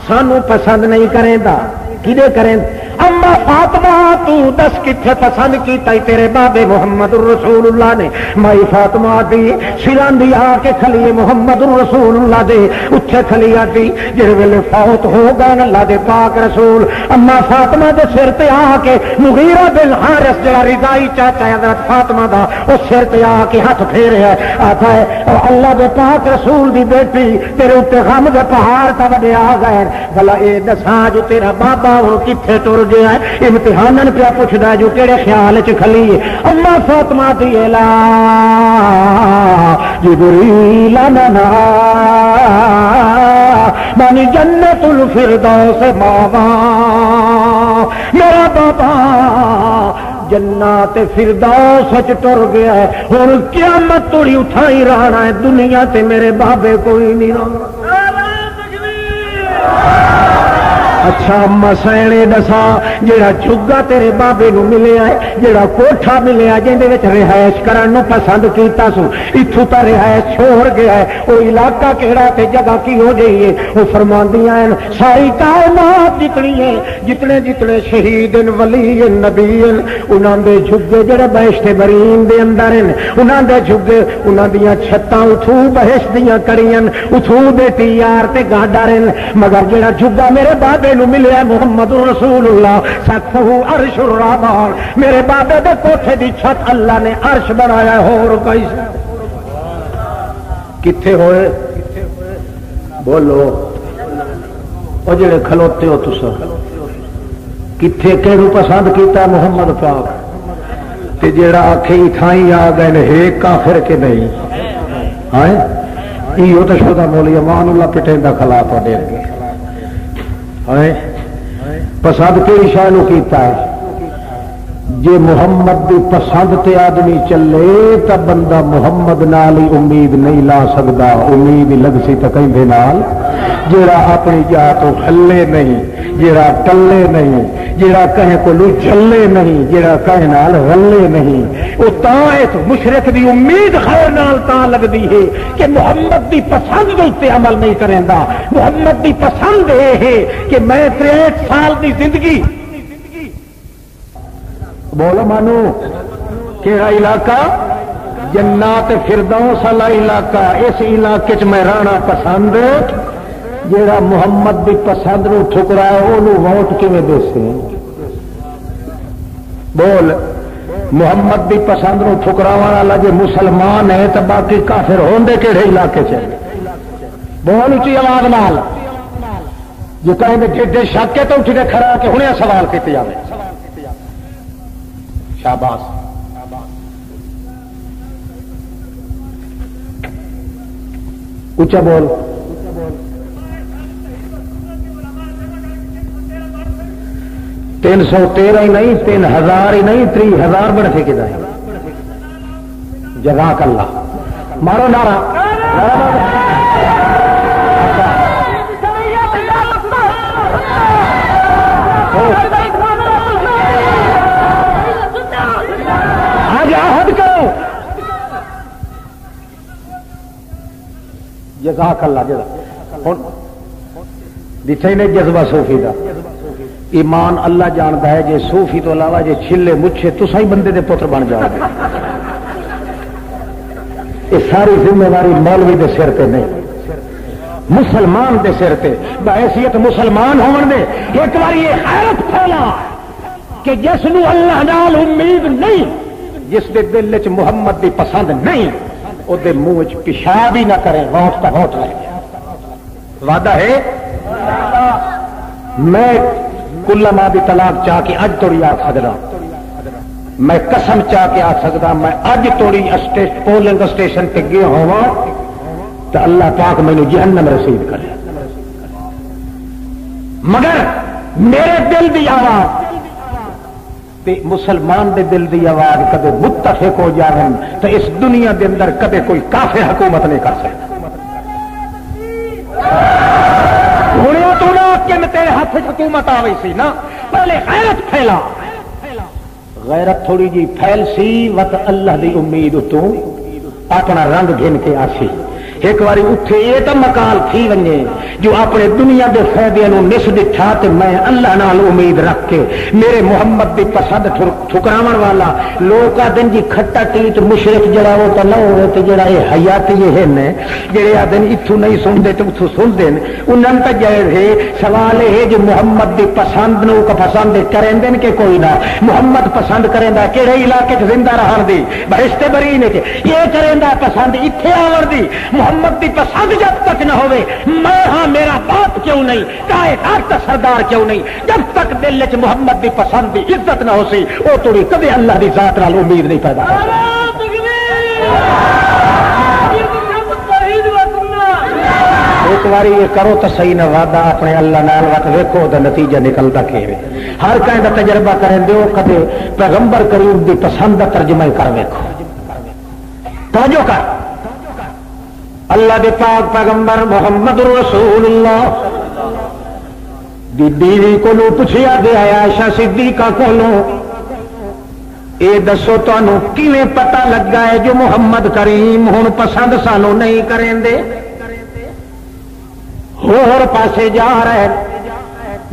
سانو پسند نہیں کریں دا کدے کریں اما فاطمہ تو دس کتھے پسند کیتا ہی تیرے بابے محمد رسول اللہ نے مائی فاطمہ دی سران دی آ کے کھلیے محمد رسول اللہ دے اتھے کھلی آتی جڑے ویلے فوت ہو گئے اللہ دے پاک رسول اما فاطمہ دے سر تے آ کے مغیرہ بن حارث جڑا رضائی چاچا حضرت فاطمہ دا اس سر تے آ کے ہاتھ پھیرے ہے آتا ہے اور اللہ دے پاک رسول دی بیٹی تیرے اتنے غم دے پہاڑ تا وڈے آ گئے بھلا اے دساں جو تیرا بابا ہن کتھے ٹر گیا ہے امتحانن پیا پوچھدا جو کہڑے خیال چ کھلی ہے اما فاطمہ دی الا جبریل لنا من جنت الفردوس ماوا میرا بابا جنات فردوس وچ ٹر گیا ہے ہن قیامت توڑی اٹھائی رہنا ہے دنیا تے میرے بابے کوئی نہیں رہنا اچھا مسئلے دسا جڑا چگا تیرے بابے نو ملیا ہے جڑا کوٹھا ملیا جندے وچ رہائش کرن نو پسند کیتا سو ایتھوں تا رہائش چھوڑ گیا ہے او علاقہ کیڑا تے جگہ کی ہو گئی ہے او فرماندیاں ہیں ساری کائنات جتنی ہے جتنے شہید ولی نبی انہاں دے جھگے جڑے بہشت برین دے اندر ہیں انہاں دے جھگے انہاں دیاں چھتاں اتھوں بہشت دیاں کریاں اتھوں دے تیار تے گاڈا رہن مگر جڑا جھگا میرے بابے نو ملیا محمد رسول اللہ سقفہ عرش الرحمان میرے بابے دے کوٹھے دی چھت اللہ نے عرش بنایا ہور کیسے کتھے ہوئے بولو او جڑے کھلوتے ہو تسا کتھے کیڑو پسند کیتا محمد پاک تے جڑا آکھے تھائی آ گئے نے ہے کافر کے نہیں ہاں ایو تے شودا مولی امان اللہ پٹیندا کھلا تو دے کے پسند کیڑی شے نو کیتا ہے جے محمد دی پسند تے آدمی چلے تا بندہ محمد نال ہی امید نہیں لا سکدا امید لگ سی تے کہندے نال جڑا اپنی جا تو ہلے نہیں جڑا ٹلے نہیں جڑا کہیں کو لو جلے نہیں جڑا کہیں نال رلے نہیں او تاں مشرک دی امید خیر نال تاں لگدی ہے کہ محمد دی پسند دے تے عمل نہیں کریندا محمد دی پسند اے ہے کہ میں 63 سال دی زندگی بولو مانو کیڑا علاقہ جنات فردوس والا علاقہ اس علاقے چ میں رہنا پسند جیڑا محمد دی پسند نو ٹھکرایا انہوں ووٹ کیویں دے سی بول محمد دی پسند نو ٹھکراون والا جے مسلمان ہے تو باقی کافر ہوندے کہڑے علاقے چ بہت اچھی آواز نال جو کہیں گے جڈے شک ہے تو اٹھ کے کھڑا کہ ہنے سوال کیتے جاوے شاباش اچھا بول 313 ہی نہیں 3000 ہی نہیں 30,000 بڑھ کے کدھر جزاک اللہ مارو نعرہ آج عہد کرو جزاک اللہ جزاک دتھے نے جذبہ صوفی دا ایمان اللہ جانتا ہے جے صوفی تو علاوہ جے چھلے مچھے تسا ہی بندے دے پتر بن جاؤ گے یہ ساری ذمہ داری مولوی دے سر تے نہیں مسلمان دے سر تے بحیثیت مسلمان ہون دے ایک بار یہ حیرت پھیلا کہ جس نو اللہ نال امید نہیں جس دے دل وچ محمد دی پسند نہیں او دے منہ وچ پیشاب ہی نہ کرے ووٹ تا ووٹ لے وعدہ ہے میں کل ماں بھی طلاق چاہ کے اج توڑی آ سکتا میں قسم چاہ کے آ سکتا میں اج توڑی پولنگ اسٹیشن پہ گیا ہوا تو اللہ پاک میں نے جہنم رسید کرے مگر میرے دل دی آواز تے مسلمان دے دل دی آواز کدے متفق ہو جائیں تو اس دنیا دے اندر کدے کوئی کافر حکومت نہیں کر سکتا تو نہ کہ تیرے ہاتھ حکومت آ گئی سی نا پہلے غیرت پھیلا غیرت تھوڑی جی پھیل سی وقت اللہ دی امید تو اپنا رنگ گھن کے آسی ایک باری اٹھے یہ تو مکال تھی ونجے جو اپنے دنیا دے فائدے نو نس دٹھا تے میں اللہ نال امید رکھ کے میرے محمد دی پسند ٹھکراون والا لوگ آدن جی کھٹا ٹیٹ مشرک جڑا وہ تو نہ ہوئے تے جڑا یہ حیات یہ ہے جڑے آدن اتھو نہیں سن دے تو اتھو سن دین انہاں تے جائز ہے سوال ہے جو محمد دی پسند نو کا پسند کریں دین کہ کوئی نہ محمد پسند کریں دا کہڑے علاقے زندہ رہن دی بہشت بری نے کہ یہ کریں دا پسند ایتھے آور دی محمد دی پسند جب تک نہ ہوئے میں ہاں میرا باپ کیوں نہیں کائنات کا سردار کیوں نہیں جب تک دل وچ محمد دی پسند دی عزت نہ ہو سی او توڑی کبھی اللہ دی ذات نال امید نہیں پیدا ایک باری یہ کرو تو صحیح نہ وعدہ اپنے اللہ نال وقت ویکھو دا نتیجہ نکلدا کیویں ہر کہیں دا تجربہ کریں دیو کدے پیغمبر کریم دی پسند دا ترجمہ کر ویکھو توجہ کر اللہ دے پاک پیغمبر محمد رسول اللہ دی بیوی کو لو پوچھیا دے عائشہ صدیقہ کو لو اے دسو تانوں کیویں پتہ لگا ہے جو محمد کریم ہن پسند سانو نہیں کریں دے ہور پاسے جا رہے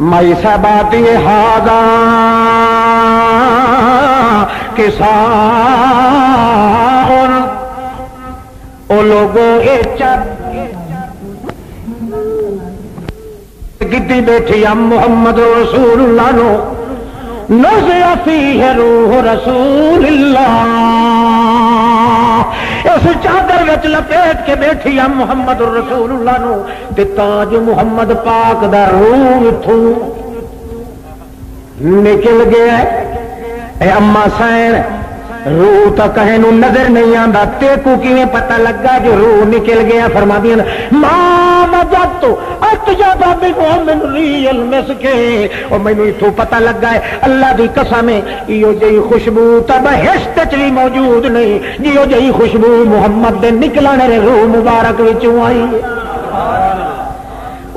مائی صاحب یہ ہاگا کسا لوگوں گدی بیٹھی ہم محمد رسول اللہ نو نزع فیہ روح رسول اللہ اس چادر وچ لپیٹ کے بیٹھی ہم محمد رسول اللہ نو تے تاج محمد پاک دا روح تھو نکل گیا اے اما سین روح تو کہیں نو نظر نہیں آتا تے کو کیویں پتہ لگا جو روح نکل گیا فرما دیا ماں وجد تو اطیب من ریح المسک اور مینوں ایتھوں پتہ لگا ہے اللہ دی قسم ہے ایو جئی خوشبو تے بہشت وچ وی موجود نہیں جیو جئی خوشبو محمد دے نکلنے روح مبارک وچوں آئی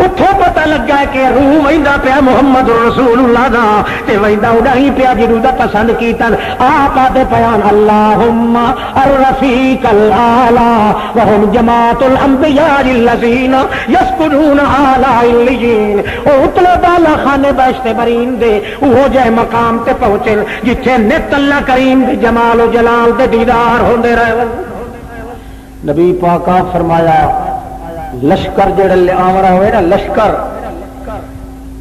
اتھوں پتہ لگا ہے کہ روح ویندا پیا محمد رسول اللہ دا تے ویندا اڑائی پیا جنوں دا پسند کیتا آپ آتے پیان اللہم الرفیق الاعلی وهم جماعت الانبیاء الذین یسکنون اعلی علیین او اتلے بالا خانے بہشت برین دے وہ جے مقام تے پہنچے جتھے نت اللہ کریم دے جمال و جلال دے دیدار ہوندے رہے نبی پاک فرمایا لشکر جڑے آونا ہوئے نا لشکر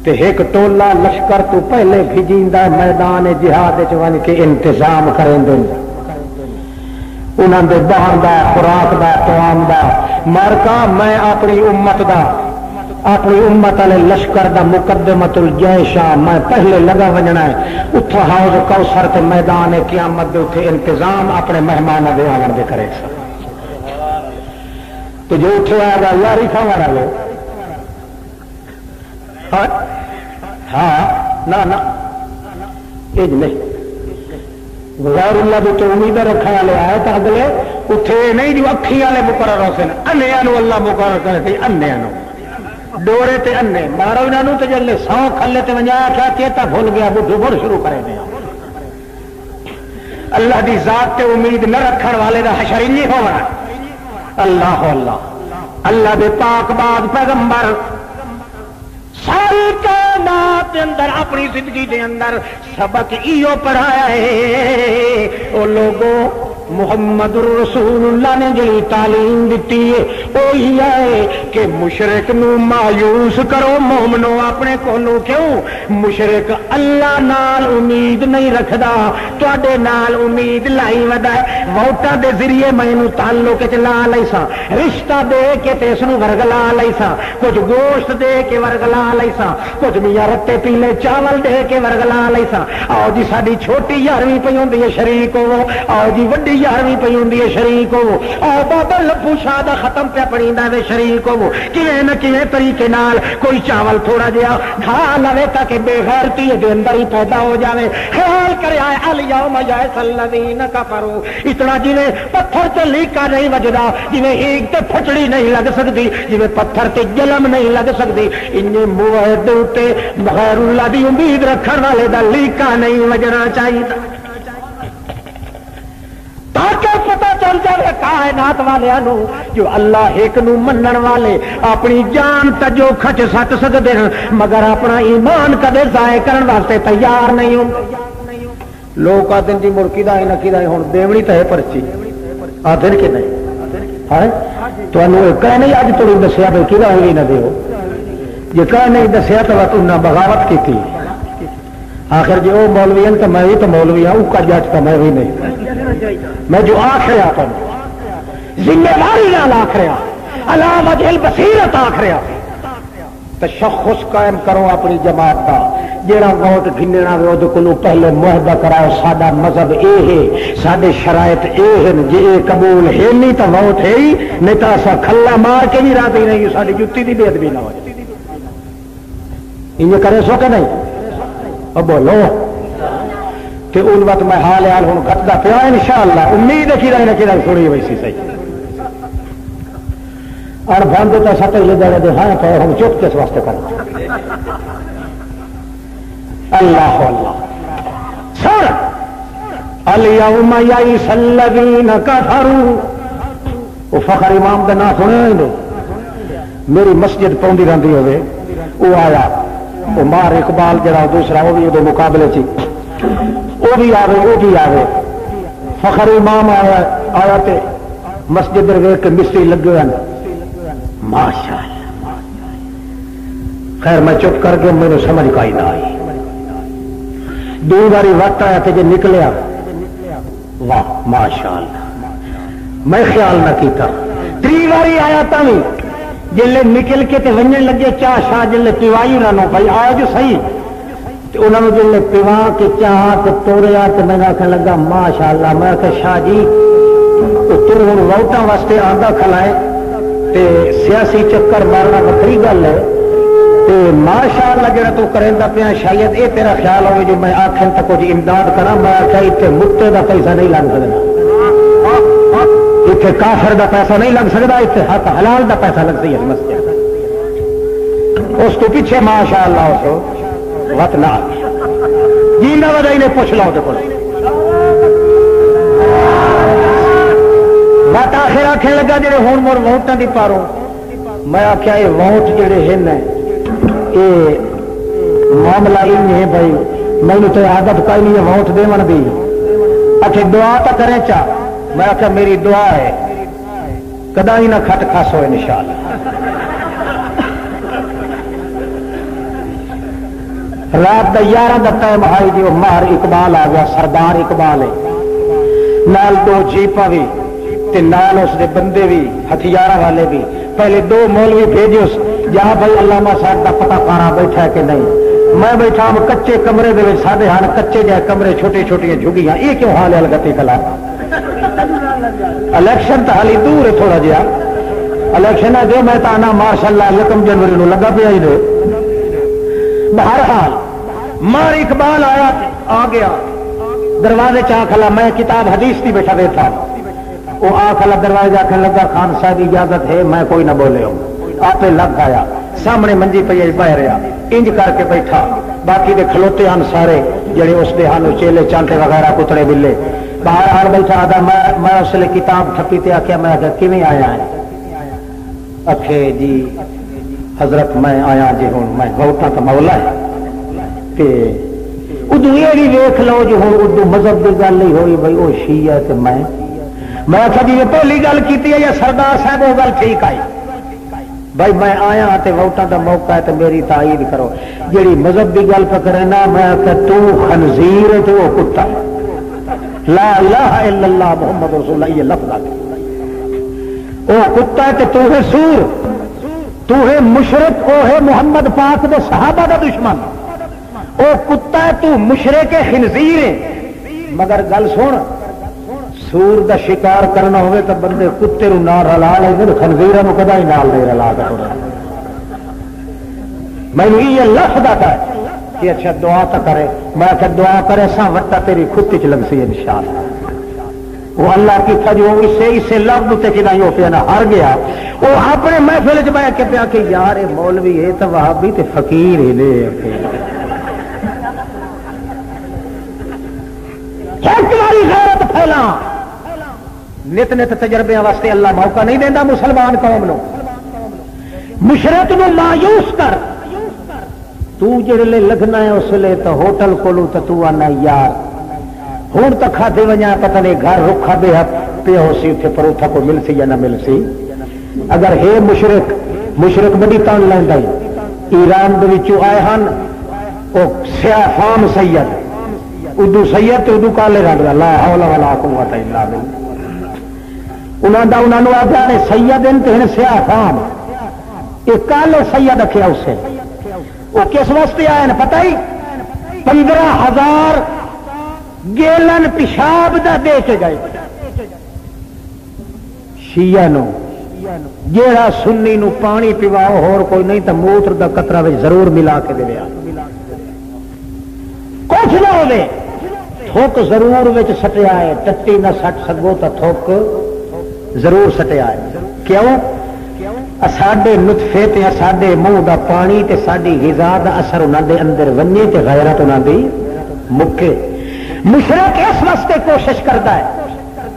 تے ایک ٹولا لشکر تو پہلے بھیجیندا میدان جہاد وچ ون کے انتظام کریں انہاں دے بہن دا خوراک دا طعام دا مارکا میں اپنی امت والے لشکر دا مقدمۃ الجیش میں پہلے لگا ونجنا ہے اتھا حوض کوثر تے میدان قیامت دے اتھے انتظام اپنے مہماناں دے آون دے کرے تو جو اٹھے آئے گا یاری کھاوا رہے ہاں نہ یہ نہیں غیر اللہ بھی تو امید رکھنے والے آئے تو اگلے اٹھے نہیں جو اکھی والے مقرر ہو سن انیا اللہ مقرر کرے انیا ڈورے تے انے مارو انہوں تو جلے سو کھلے تے ونجایا کیا چیتا بھول گیا بڈھو بڑھ شروع کرے دیا اللہ دی ذات تے امید نہ رکھن والے دا حشر ہی نہیں ہونا اللہ اللہ دے پاک بعد پیغمبر ساری کائنات اندر اپنی زندگی دے اندر سبق ایو پڑھایا ہے او لوگوں محمد رسول اللہ نے جی تعلیم دیتی ہے وہی ہے کہ مشرک نو مایوس کرو مومنو اپنے کولو کیوں مشرک اللہ نال امید نہیں رکھدا تواڈے نال امید لائی ودا ووٹاں دے ذریعے مینوں تعلق وچ لا لیسا رشتہ دے کے تے اس نو ورگلا لیسا کچھ گوشت دے کے ورگلا لیسا کچھ میاں رتے پیلے چاول دے کے ورگلا لیسا آؤ جی ساڈی چھوٹی یارویں پئی ہوندی ہے شریک ہو آؤ جی وڈی یارویں پی ہوں شریک ہو آؤ بابا لبو شاہ دا ختم پہ پڑھیندا وے شریک ہو کیویں نہ کیویں طریقے نال کوئی چاول تھوڑا جہا کھا لوے تاکہ بے غیرتی دے اندر ہی پیدا ہو جاوے خیال کریا الیوم یئس الذین کفروا اتنا جویں پتھر تے لیکا نہیں وجدا جویں ایک تے پھچڑی نہیں لگ سکتی جویں پتھر تے جلم نہیں لگ سکتی انجے موعد تے غیر اللہ دی امید رکھن والے دا لیکا نہیں وجنا چاہیے تاکہ پتہ چل جائے کائنات والوں جو اللہ ایک نو منن والے اپنی جان تجو کھچ سٹ سکتے ہیں مگر اپنا ایمان کدے ضائع کرنے واسطے تیار نہیں ہوں لوگ آتے ہیں جی مڑکی دا نہ کی ہوں دیونی تو ہے پرچی آدھے کہ نہیں ہے تو کہہ نہیں اج تھی دسیا بھائی کہ نہ دیو جی کہہ نہیں دسیا تو انہیں بغاوت کی تھی آخر جی وہ مولوی ہیں تو میں بھی تو مولوی ہوں کا جج تو میں بھی نہیں میں جو آخ رہا تھا ذمہ داری نال آخ رہا علی وجہ البصیرت آخ رہا تشخص قائم کرو اپنی جماعت کا جہاں ووٹ گننا وے وہ کو پہلے معاہدہ کراؤ ساڈا مذہب یہ ہے سارے شرائط یہ ہیں جی یہ قبول ہے نہیں تو ووٹ ہے ہی نہیں تو اصا کھلا مار کے بھی راضی نہیں ساری جتی کی بے ادبی نہ ہو جائے یہ کرے سو کہ نہیں اب بولو کہ ان وقت میں حال حال ہوں گھٹتا پیا انشاءاللہ امید ہے کہ نہ تھوڑی ویسی صحیح اور بند تو سب یہ دے دے ہاں تو ہم چپ کس واسطے کرنا اللہ اللہ سر الیوم یئس الذین کفروا وہ فخر امام کا نام سنے میری مسجد پوندی رہتی ہوئے وہ آیا وہ مار اقبال جڑا دوسرا وہ بھی وہ مقابلے چ وہ بھی آوے فخر امام آیا تے مسجد ویک کے مستری لگے ہوئے ماشاء اللہ خیر میں چپ کر کے میرے سمجھ کا ہی نہ آئی دو باری وقت آیا تھے جو نکلیا واہ ماشاء اللہ میں خیال نہ کیتا تری باری آیا تھا جلے نکل کے تے ونجن لگے چاہ شاہ جلے پیوائی انہوں بھائی آیا جو صحیح انہوں نے جلے پیوا کے چاہ تے توڑیا تے میں آخر لگا ماشاء اللہ میں آخر شاہ جی تر ہوں ووٹاں واسطے آدھا کھلائے تے سیاسی چکر مارنا وکری گل ہے تے ماشاء اللہ جڑا تو کریندا پیا شاید یہ تیرا خیال ہوئے جو میں آخر تک کچھ امداد کرا میں آخیا اتنے متے کا پیسہ نہیں لگ سکتا اتنے کافر دا پیسہ نہیں لگ سکتا اتنے حق حلال دا پیسہ لگ سی مسجد اس کو پیچھے ماشاء اللہ اس وقت نہ جی نہ وجہ نے پوچھ لو وقت آخر آخر لگا جی ہوں مڑ ووٹاں دی پارو میں آخیا یہ ووٹ جڑے ہیں یہ معاملہ یہ ہے بھائی مینو تو عادت کوئی نہیں ہے ووٹ دون دی آخر دعا تو کریں چاہ میں آخیا میری دعا ہے کدا ہی نہ کھٹ کھس ہوئے انشاءاللہ رات دا 11 دا ٹائم آئی جی مار اقبال آ گیا، سردار اقبال ہے، نال 2 جیپاں بھی تے نال اس دے بندے بھی ہتھیار والے بھی. پہلے 2 مولوی بھیجو جہاں بھائی علامہ صاحب کا پتہ کارا بیٹھا ہے کہ نہیں. میں بیٹھا ہوں کچے کمرے دے وچ، ساڈے ہن کچے جے کمرے چھوٹے چھوٹیاں جھگیاں، یہ کیوں حال ہے الگتی کلا. الیکشن تو حالی دور ہے تھوڑا جہا، الیکشن جو میں تو آنا ماشاء اللہ 1 جنوری نو لگا پیا ہی دے. بہرحال مار اقبال آیا آ گیا دروازے چ کھلا، میں کتاب حدیث کی بیٹھا بیٹھا، وہ آ کھلا دروازے آخر لگا خان صاحب اجازت ہے، میں کوئی نہ بولے ہوں. آپ لگ آیا سامنے منجی پی بہ رہا، انج کر کے بیٹھا، باقی دے کھلوتے ہیں سارے جڑے اس دے ہن چیلے چانٹے وغیرہ کترے بلے. باہر آ بیٹھا آدھا میں اس لیے کتاب تھپی تے آخیا، میں آخیا کیویں آیا ہے؟ اکھے جی حضرت میں آیا جی ہوں میں ووٹاں تو مولا ہے تے ادو یہ بھی ویخ لو جو ہوں ادو مذہب کی گل نہیں ہوئی بھائی وہ شیعہ تے میں آخیا جی یہ پہلی گل کی ہے یا سردار صاحب وہ گل ٹھیک آئی بھائی میں آیا تے ووٹاں دا موقع ہے تے میری تائید کرو. جیڑی مذہب کی گل پکڑے نا میں آخیا تو خنزیر ہے تو وہ کتا ہے. لا الہ الا اللہ محمد رسول اللہ یہ لفظ آ وہ کتا ہے تو ہے سور، تو ہے مشرک، وہ ہے محمد پاک دے صحابہ دا دشمن. وہ کتا ہے تو مشرک خنزیر ہے. مگر گل سن، سور دا شکار کرنا ہوئے تو بندے کتے نو نہ رلا لے، خنزیراں نو کدا ہی نال نہیں رلا کر. میں یہ لفظ آتا ہے کہ اچھا دعا تو کرے، میں کہ دعا کرے سا وٹا تیری کھتی چ لگ سی انشاءاللہ. وہ اللہ کی تھا جو اسے لفظ تے کہ ہو پیا نہ ہار گیا. وہ اپنے محفل چ بیٹھ کے پیا کہ یار یہ مولوی ہے تو وہابی تے فقیر ہی نے غیرت پھیلا. نت نت تجربے واسطے اللہ موقع نہیں دینا مسلمان قوم نو. مشرک نو مایوس کر، تو جڑے لگنا ہے اس لیے تو ہوٹل کولو تو آنا یار ہوں تو کھاتے وجہ پتہ نہیں گھر رکھا بے پہ ہو سی اتنے پروٹھا کو مل سی یا نہ مل سی. اگر ہے مشرک بڑی تان لینا ایران دے آئے ہیں وہ سیاہ فام سید اردو سید اردو کالے رنگ کا لا حول ولا قوت الا باللہ. انہوں نے آخیا نے سید ہیں سیاہ فام، یہ کالے سید رکھا اسے. وہ کس واسطے آئے پتہ ہی 15,000 گیلن پیشاب دا دے کے گئے شیعہ نو. جیڑا سنی نو پانی پیواؤ ہور کوئی نہیں تو موتر دا قطرہ وچ ضرور ملا کے دے. کچھ نہ ہوے تھوک ضرور وچ سٹیا ہے، ٹٹی نہ سٹ سکو تو تھوک ضرور سٹیا ہے. کیوں؟ ساڈے نطفے تے ساڈے منہ دا پانی تے ساڈی غذا دا اثر انہاں دے اندر ونجے تے غیرت انہاں دی مکے. مشرک اس واسطے کوشش کرتا ہے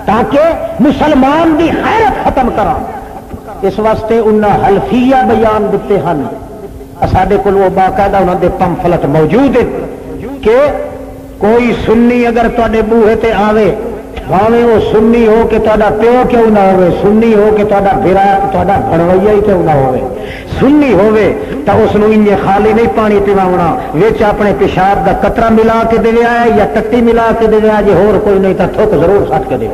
تاکہ مسلمان دی غیرت ختم کرا. اس واسطے انہاں حلفیہ بیان دیتے ہیں. ساڈے کول وہ باقاعدہ انہاں دے پمفلٹ موجود ہے کہ کوئی سنی اگر تواڈے بوہے تے آوے بھاویں وہ سنی ہو کہ تہاڈا پیو کیوں نہ ہوئے، سنی ہو کہ تہاڈا بھرا تہاڈا بھڑویا ہی کیوں نہ ہوئے، سنی ہوئے تو اس نو انجے خالی نہیں پانی پیواونا، وچ اپنے پیشاب دا قطرہ ملا کے دے آیا یا ٹٹی ملا کے دے آیا، جے ہور کوئی نہیں تو تھوک ضرور سٹ کے دے.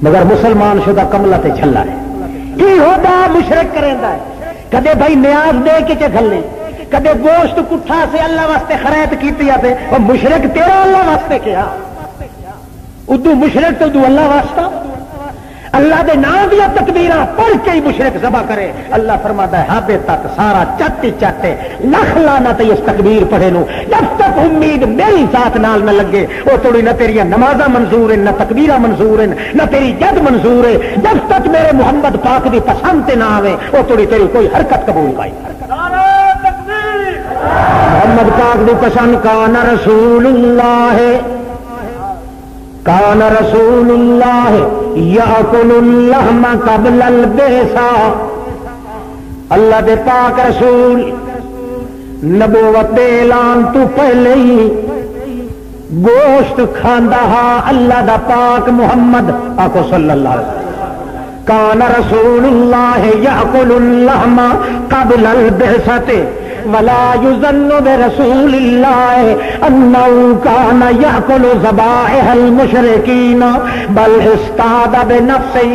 مگر مسلمان شدہ کملا تے چھلا ہے. کی ہوتا مشرک کریندا ہے، کدے بھائی نیاز دے کے چلے، کدے گوشت کٹھا سے اللہ واسطے خرید کیتی ہے، اور مشرک تیرا اللہ واسطے کیا ادو مشرک تو ادو اللہ واسطہ. اللہ دے نام دیا تکبیراں پڑھ کے ہی مشرک ذبح کرے. اللہ فرماتا ہے ہابے تک سارا چٹ چاٹے لکھ لانا تے اس تکبیر پڑھے نو جب تک امید میری ذات نال نہ لگے وہ تھوڑی نہ تیری نمازاں منظور ہیں، نہ تکبیراں منظور ہیں، نہ تیری جد منظور ہے. جب تک میرے محمد پاک دی پسند تے نہ آوے وہ تھوڑی تیری کوئی حرکت قبول پائی. محمد پاک دی پسند کان رسول اللہ کان رسول اللہ یاکل اللحم قبل البعثہ. اللہ دے پاک رسول نبوت دے اعلان تو پہلے ہی گوشت کھاندا ہا. اللہ دا پاک محمد آکو صلی اللہ علیہ وسلم کان رسول اللہ یاکل اللحم قبل البعثہ. ولا یظن برسول اللہ انہ کان یاکل ذبائح المشرکین بل استعد بنفسہ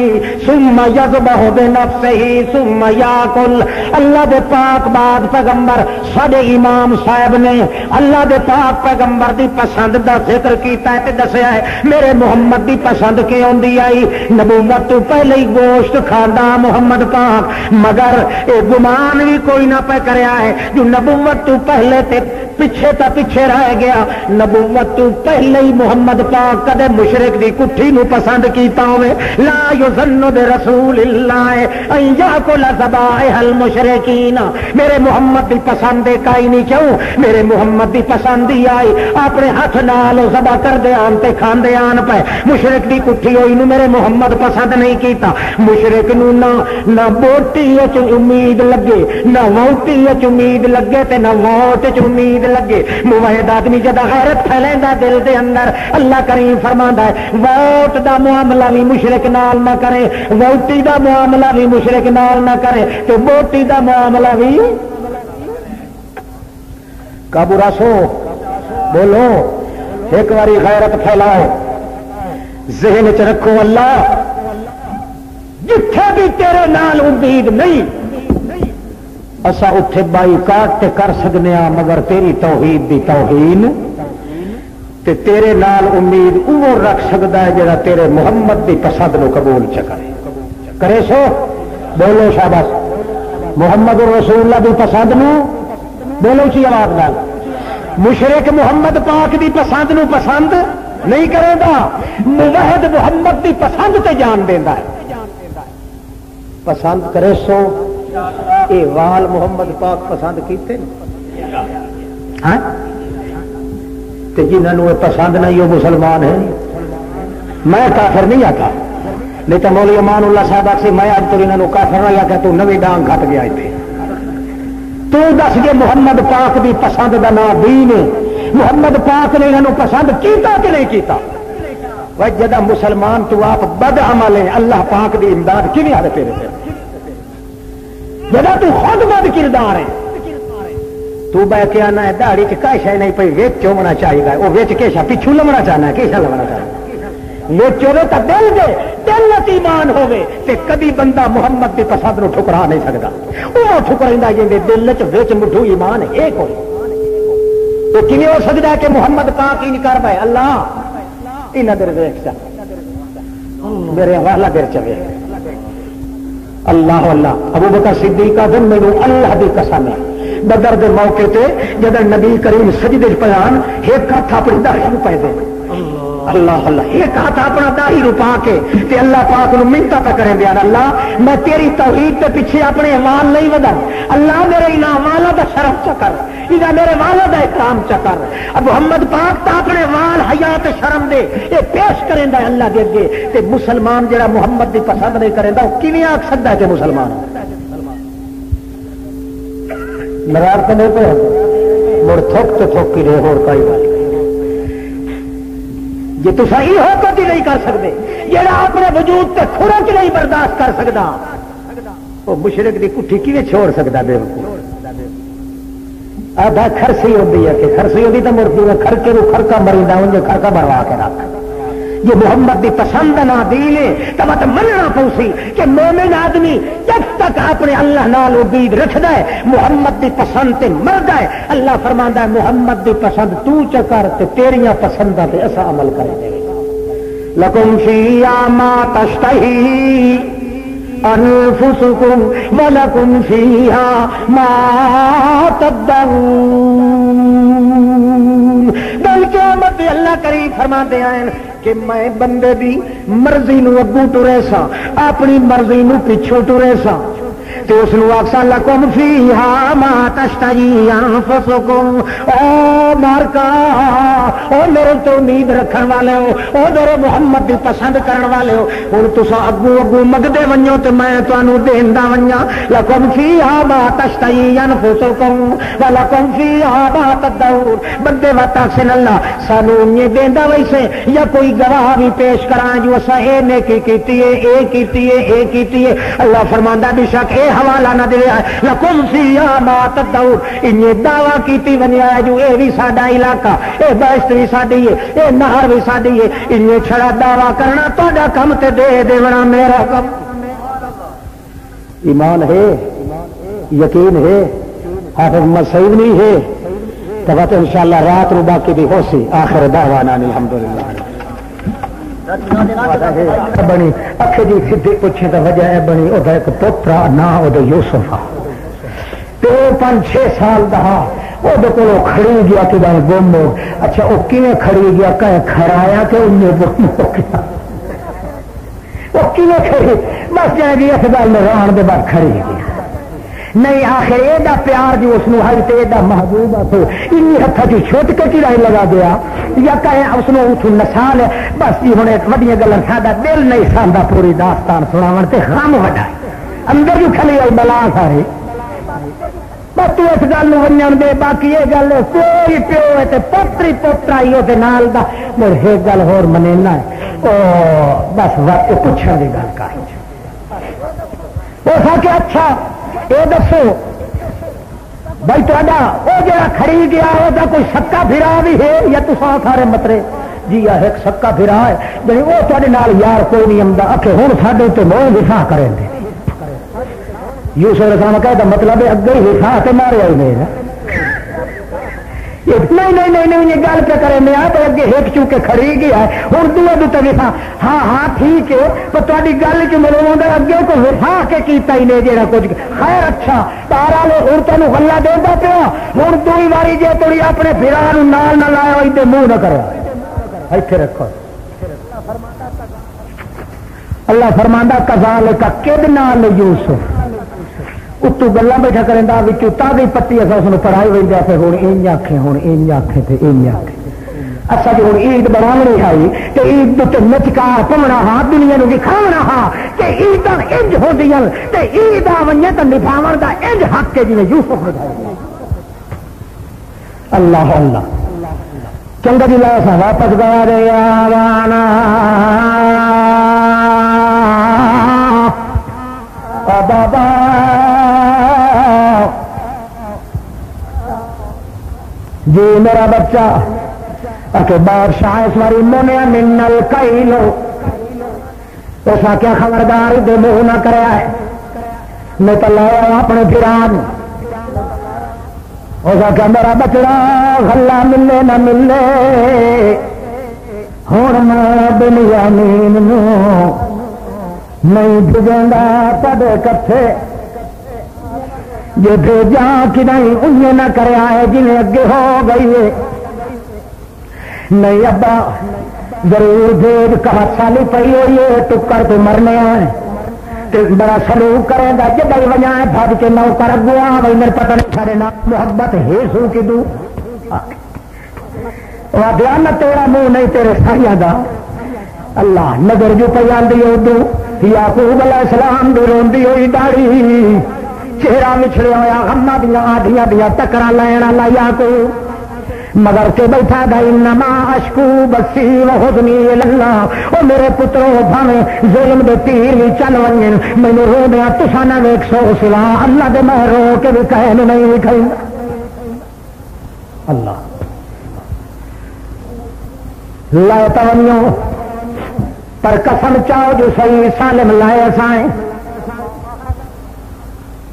ثم یذبح بنفسہ ثم یاکل. اللہ دے پاک بعد پیغمبر ساڈے امام صاحب نے اللہ دے پاک پیغمبر دی پسند دا ذکر کیتا ہے تے دسیا ہے میرے محمد دی پسند کی ہوندی آئی. نبوت تو پہلے ہی گوشت کھاندا محمد پاک مگر اے گمان بھی کوئی نہ پہ کریا ہے جو نبوت تو پہلے تے پیچھے تا پیچھے رہ گیا. نبوت تو پہلے ہی محمد پاک کدے مشرک دی کٹھی نو پسند کیتا ہوئے. لا یظن برسول اللہ ان یاکل ذبائح المشرکین. میرے محمد دی پسند کائی نہیں کیوں میرے محمد دی پسند ہی آئی اپنے ہاتھ نال ذبح کر دے آن تے کھان دے آن پہ. مشرک دی کٹھی ہوئی نو میرے محمد پسند نہیں کیتا. مشرک نو نہ بوٹی وچ امید لگے نہ ووٹی وچ امید لگے تے نہ ووٹ وچ امید لگے. موحد آدمی جدا غیرت پھیلیندا دل دے اندر اللہ کریم فرماندا ہے ووٹ دا معاملہ بھی مشرک نال نہ کرے ووٹی دا معاملہ بھی مشرک نال نہ کرے تے بوٹی دا معاملہ بھی قابو رسو. بولو ایک باری غیرت پھیلاؤ ذہن چ رکھو اللہ جتھے بھی تیرے نال امید نہیں اسا اٹھے بائی کاٹ تے کر سکنے ہاں مگر تیری توحید دی توہین تے تیرے نال امید وہ رکھ سکتا ہے جڑا تیرے محمد دی پسند نو قبول چ کرے سو. بولو شاباش محمد رسول اللہ دی پسند نو بولو چی آواز نال. مشرک محمد پاک دی پسند نو پسند نہیں کرے گا موحد محمد دی پسند تے جان دینا ہے. پسند کرے سو اے وال محمد پاک پسند کیتے ہاں تے جنہوں پسند نہیں وہ مسلمان ہیں. میں کافر نہیں آتا نہیں تو مولوی امان اللہ صاحب سے میں اب تو انہوں کافر نہیں آتا تو نویں ڈانگ کھٹ گیا اتنے. تو دس گے محمد پاک دی پسند دا نام دین محمد پاک نے انہوں پسند کیتا کہ نہیں کیتا. جدا مسلمان تو آپ بد عمل ہے اللہ پاک دی امداد کی نہیں آئے تیرے سے. جدا تو خود بد کردار ہے تو بہ کے آنا ہے دہڑی چیشا نہیں پی ویچ چومنا چاہیے گا وہ ویچ کیسا پچھو لمنا چاہنا ہے کیسا لمنا چاہنا ویچو تو دل دے دل ایمان ہوے تے کبھی بندہ محمد کی پسند نو ٹھکرا نہیں سکتا. وہ ٹھکرا جی دل چ مٹھو ایمان ایک ہو تو کیوں ہو سکتا ہے کہ محمد پاک ہی نہیں کر پائے. اللہ انہیں دیر ویخ میرے حوالہ دیر چلے اللہ اللہ. ابو بکر صدیق کا دن میرے اللہ دی قسم ہے بدر دے موقع تے جب نبی کریم سجدے پیان ایک ہاتھ اپنی داڑھی نو پے دے اللہ اللہ ایک ہاتھ اپنا داڑھی نو پا کے تے اللہ پاک نو منتا پہ کریں دیا اللہ میں تیری توحید تے پیچھے اپنے وال نہیں ودا اللہ میرے انہاں والا دا شرف چکر انہاں میرے والا دا اکرام چکر. اب محمد پاک تا اپنے وال حیا تے شرم دے یہ پیش کریں دا اللہ دے اگے تے مسلمان جڑا محمد دی پسند نہیں کریں دا وہ کیویں آکھ سکدا ہے کہ مسلمان نرار تو نہیں پہ مڑ تھوک تو تھوک کی رہے اور کئی بات جی تو صحیح ہو کر نہیں کر سکتے جڑا اپنے وجود تے کھرچ نہیں برداشت کر سکتا وہ مشرک دی کٹھی کیویں چھوڑ سکتا بے وقوف. آدھا خرسی ہوتی ہے کہ خرسی ہوتی تو مڑتی ہے کھڑکے کو کھڑکا مریدا انجے کھڑکا مروا کے رکھ. یہ محمد دی پسند نہ دین ہے تو مت مننا پوسی کہ مومن آدمی جب تک اپنے اللہ نال امید رکھدا ہے محمد دی پسند تے مردا ہے. اللہ فرماندا ہے محمد دی پسند تو چکر تے تیریاں پسنداں تے اسا عمل کر دے. لکم فیہا ما تشتہی انفسکم ولکم فیہا ما تدعون. بلکہ اللہ کریم فرماتے ہیں کہ میں بندے دی مرضی نو اگوں ٹرے سا اپنی مرضی نو پچھوں ٹرے سا تو اس نو آکھساں لکم فیہا ما تشتہی انفسکم. او مارکا او میرے تو امید رکھن والے ہو او میرے محمد دی پسند کرن والے ہو ہن تساں اگوں اگوں مگدے ونجو تے میں تانوں دیندا ونجاں. لکم فیہا ما تشتہی انفسکم ولکم فیہا ما تدعون. بندے وات آکھن اللہ سانوں یہ دیندا ویسے یا کوئی گواہ بھی پیش کراں جو اساں اے نیکی کیتی ہے اے کیتی ہے اے کیتی ہے. اللہ فرماندا بے شک اے یہ حوالہ نہ دے لکم فیہا ما تدعون ان دعویٰ کیتی بنیا ہے جو اے بھی ساڈا علاقہ اے بہشت بھی ساڈی ہے اے نہر بھی ساڈی ہے ان چھڑا دعویٰ کرنا تہاڈا کم تے دے دیونا میرا کم ایمان ہے یقین ہے حافظ مسعود نہیں ہے تو بات انشاءاللہ رات رو باقی بھی ہو سی آخر دعوانا الحمدللہ بنی اکھے جی سدھی پوچھے تو وجہ ہے بنی وہ ایک پوترا نہ وہ یوسف تو 5-6 سال دہا وہ کو کھڑی گیا کہ گم ہو اچھا وہ کیویں کھڑی گیا کہیں کھڑایا کہ انہیں گم ہو گیا وہ کیویں کھڑی بس جائے گی اس گل میں رہن دے بعد کھڑی گیا نہیں آخر ایڈا پیار جو اس نے ہر ایڈا محبوب تو ان ہاتھ کی چھوٹ کے چڑائی لگا گیا یا کہیں اس نے نسال ہے بس جی ہوں وڈیا گلیں ساڈا دل نہیں ساندا پوری داستان سناون تے غم وڈا اندر جو کھلی آئی بلا سارے بس تو اس گل ونجن دے باقی یہ گل کوئی پیو ہے تے پوتری پوترا ہی وہ نال دا مڑ ایک گل ہور منینا ہے بس وقت پوچھنے کی گل کر اس کہ اچھا یہ دسو بھائی تا وہ جا کھڑی گیا وہ کوئی سکا پھرا بھی ہے یا تو سارے مترے جی ایک سکا پھرا ہے جی وہ تے یار کوئی نہیں آتا آخر ہوں ساڈے تو موہ دفاع کریں گے یوسف علیہ السلام کہتا مطلب اگے ہی دفاع کے مارے آئی نہیں نہیں یہ گل کیا کریں آپ اگے ہیک چوکے کھڑی گیا ہے ہوں دوے دوتے وفا ہاں ہاں ٹھیک ہے تو تاری گل چ ملو اگے کو وفا کے کیتا ہی نہیں جا کچھ خیر اچھا تارا لو ہوں تینوں غلہ دینا پیا ہوں دوئی باری جی تھی اپنے پھرا نال نہ لایا ادھر منہ نہ کرو ایتھے رکھو اللہ فرماندا کذالک کدنا یوسف اتو گلا بیٹھا کریں تازی پتی اصل اس پڑھائی ہوئی جا پھر ہوں این آخے ہوں این آخے تو این آخے اچھا جی ہوں عید بنانی آئی تو عید نچکار پونا ہاں دنیا کو دکھاونا ہاں کہ عید انج ہو عید آ ونجے تو نبھاو کا انج حق ہے جی یوسف نبھائی اللہ اللہ چنگا جی لا سا واپس گیا رہا بابا جی میرا بچہ بادشاہ اس باری منیا منل کئی لو اس کیا خبردار دے منہ نہ کریا ہے میں تو لایا اپنے پھران اس کیا میرا بچڑا غلہ ملے نہ ملے ہوں میں بنیامین نہیں بھجوں گا کدے کٹھے جی بھیجا کہ نہیں انہیں نہ کریا ہے جنہیں اگے ہو گئی ہے نہیں ابا ضرور بھیج کہا سالی پی ہوئی ہے ٹکر تو مرنے آئے بڑا سلوک کرے گا جب بھائی وجہ ہے بھاگ کے نو کر گیا بھائی میرے پتہ نہیں سارے نا محبت ہے سو کی دوں دھیان نہ تیرا منہ نہیں تیرے سائیاں دا اللہ نظر جو پہ آندی اردو یعقوب علیہ السلام دی روندی ہوئی داڑھی چہرہ وچھڑیا ہوا غمہ دیا آدھیاں دیا ٹکرا لینا لا یعقوب مگر کے بیٹھا گا انما اشکو بسی و حزنی اللہ او میرے پترو بھاویں ظلم دے تیر بھی چل ونجن مینوں رو دیا تساں نہ ویکھ سو سوا اللہ دے میں رو کے بھی کہے نہیں وکھائی اللہ لا تونیو پر قسم چاہو جو صحیح سالم لائے اسائیں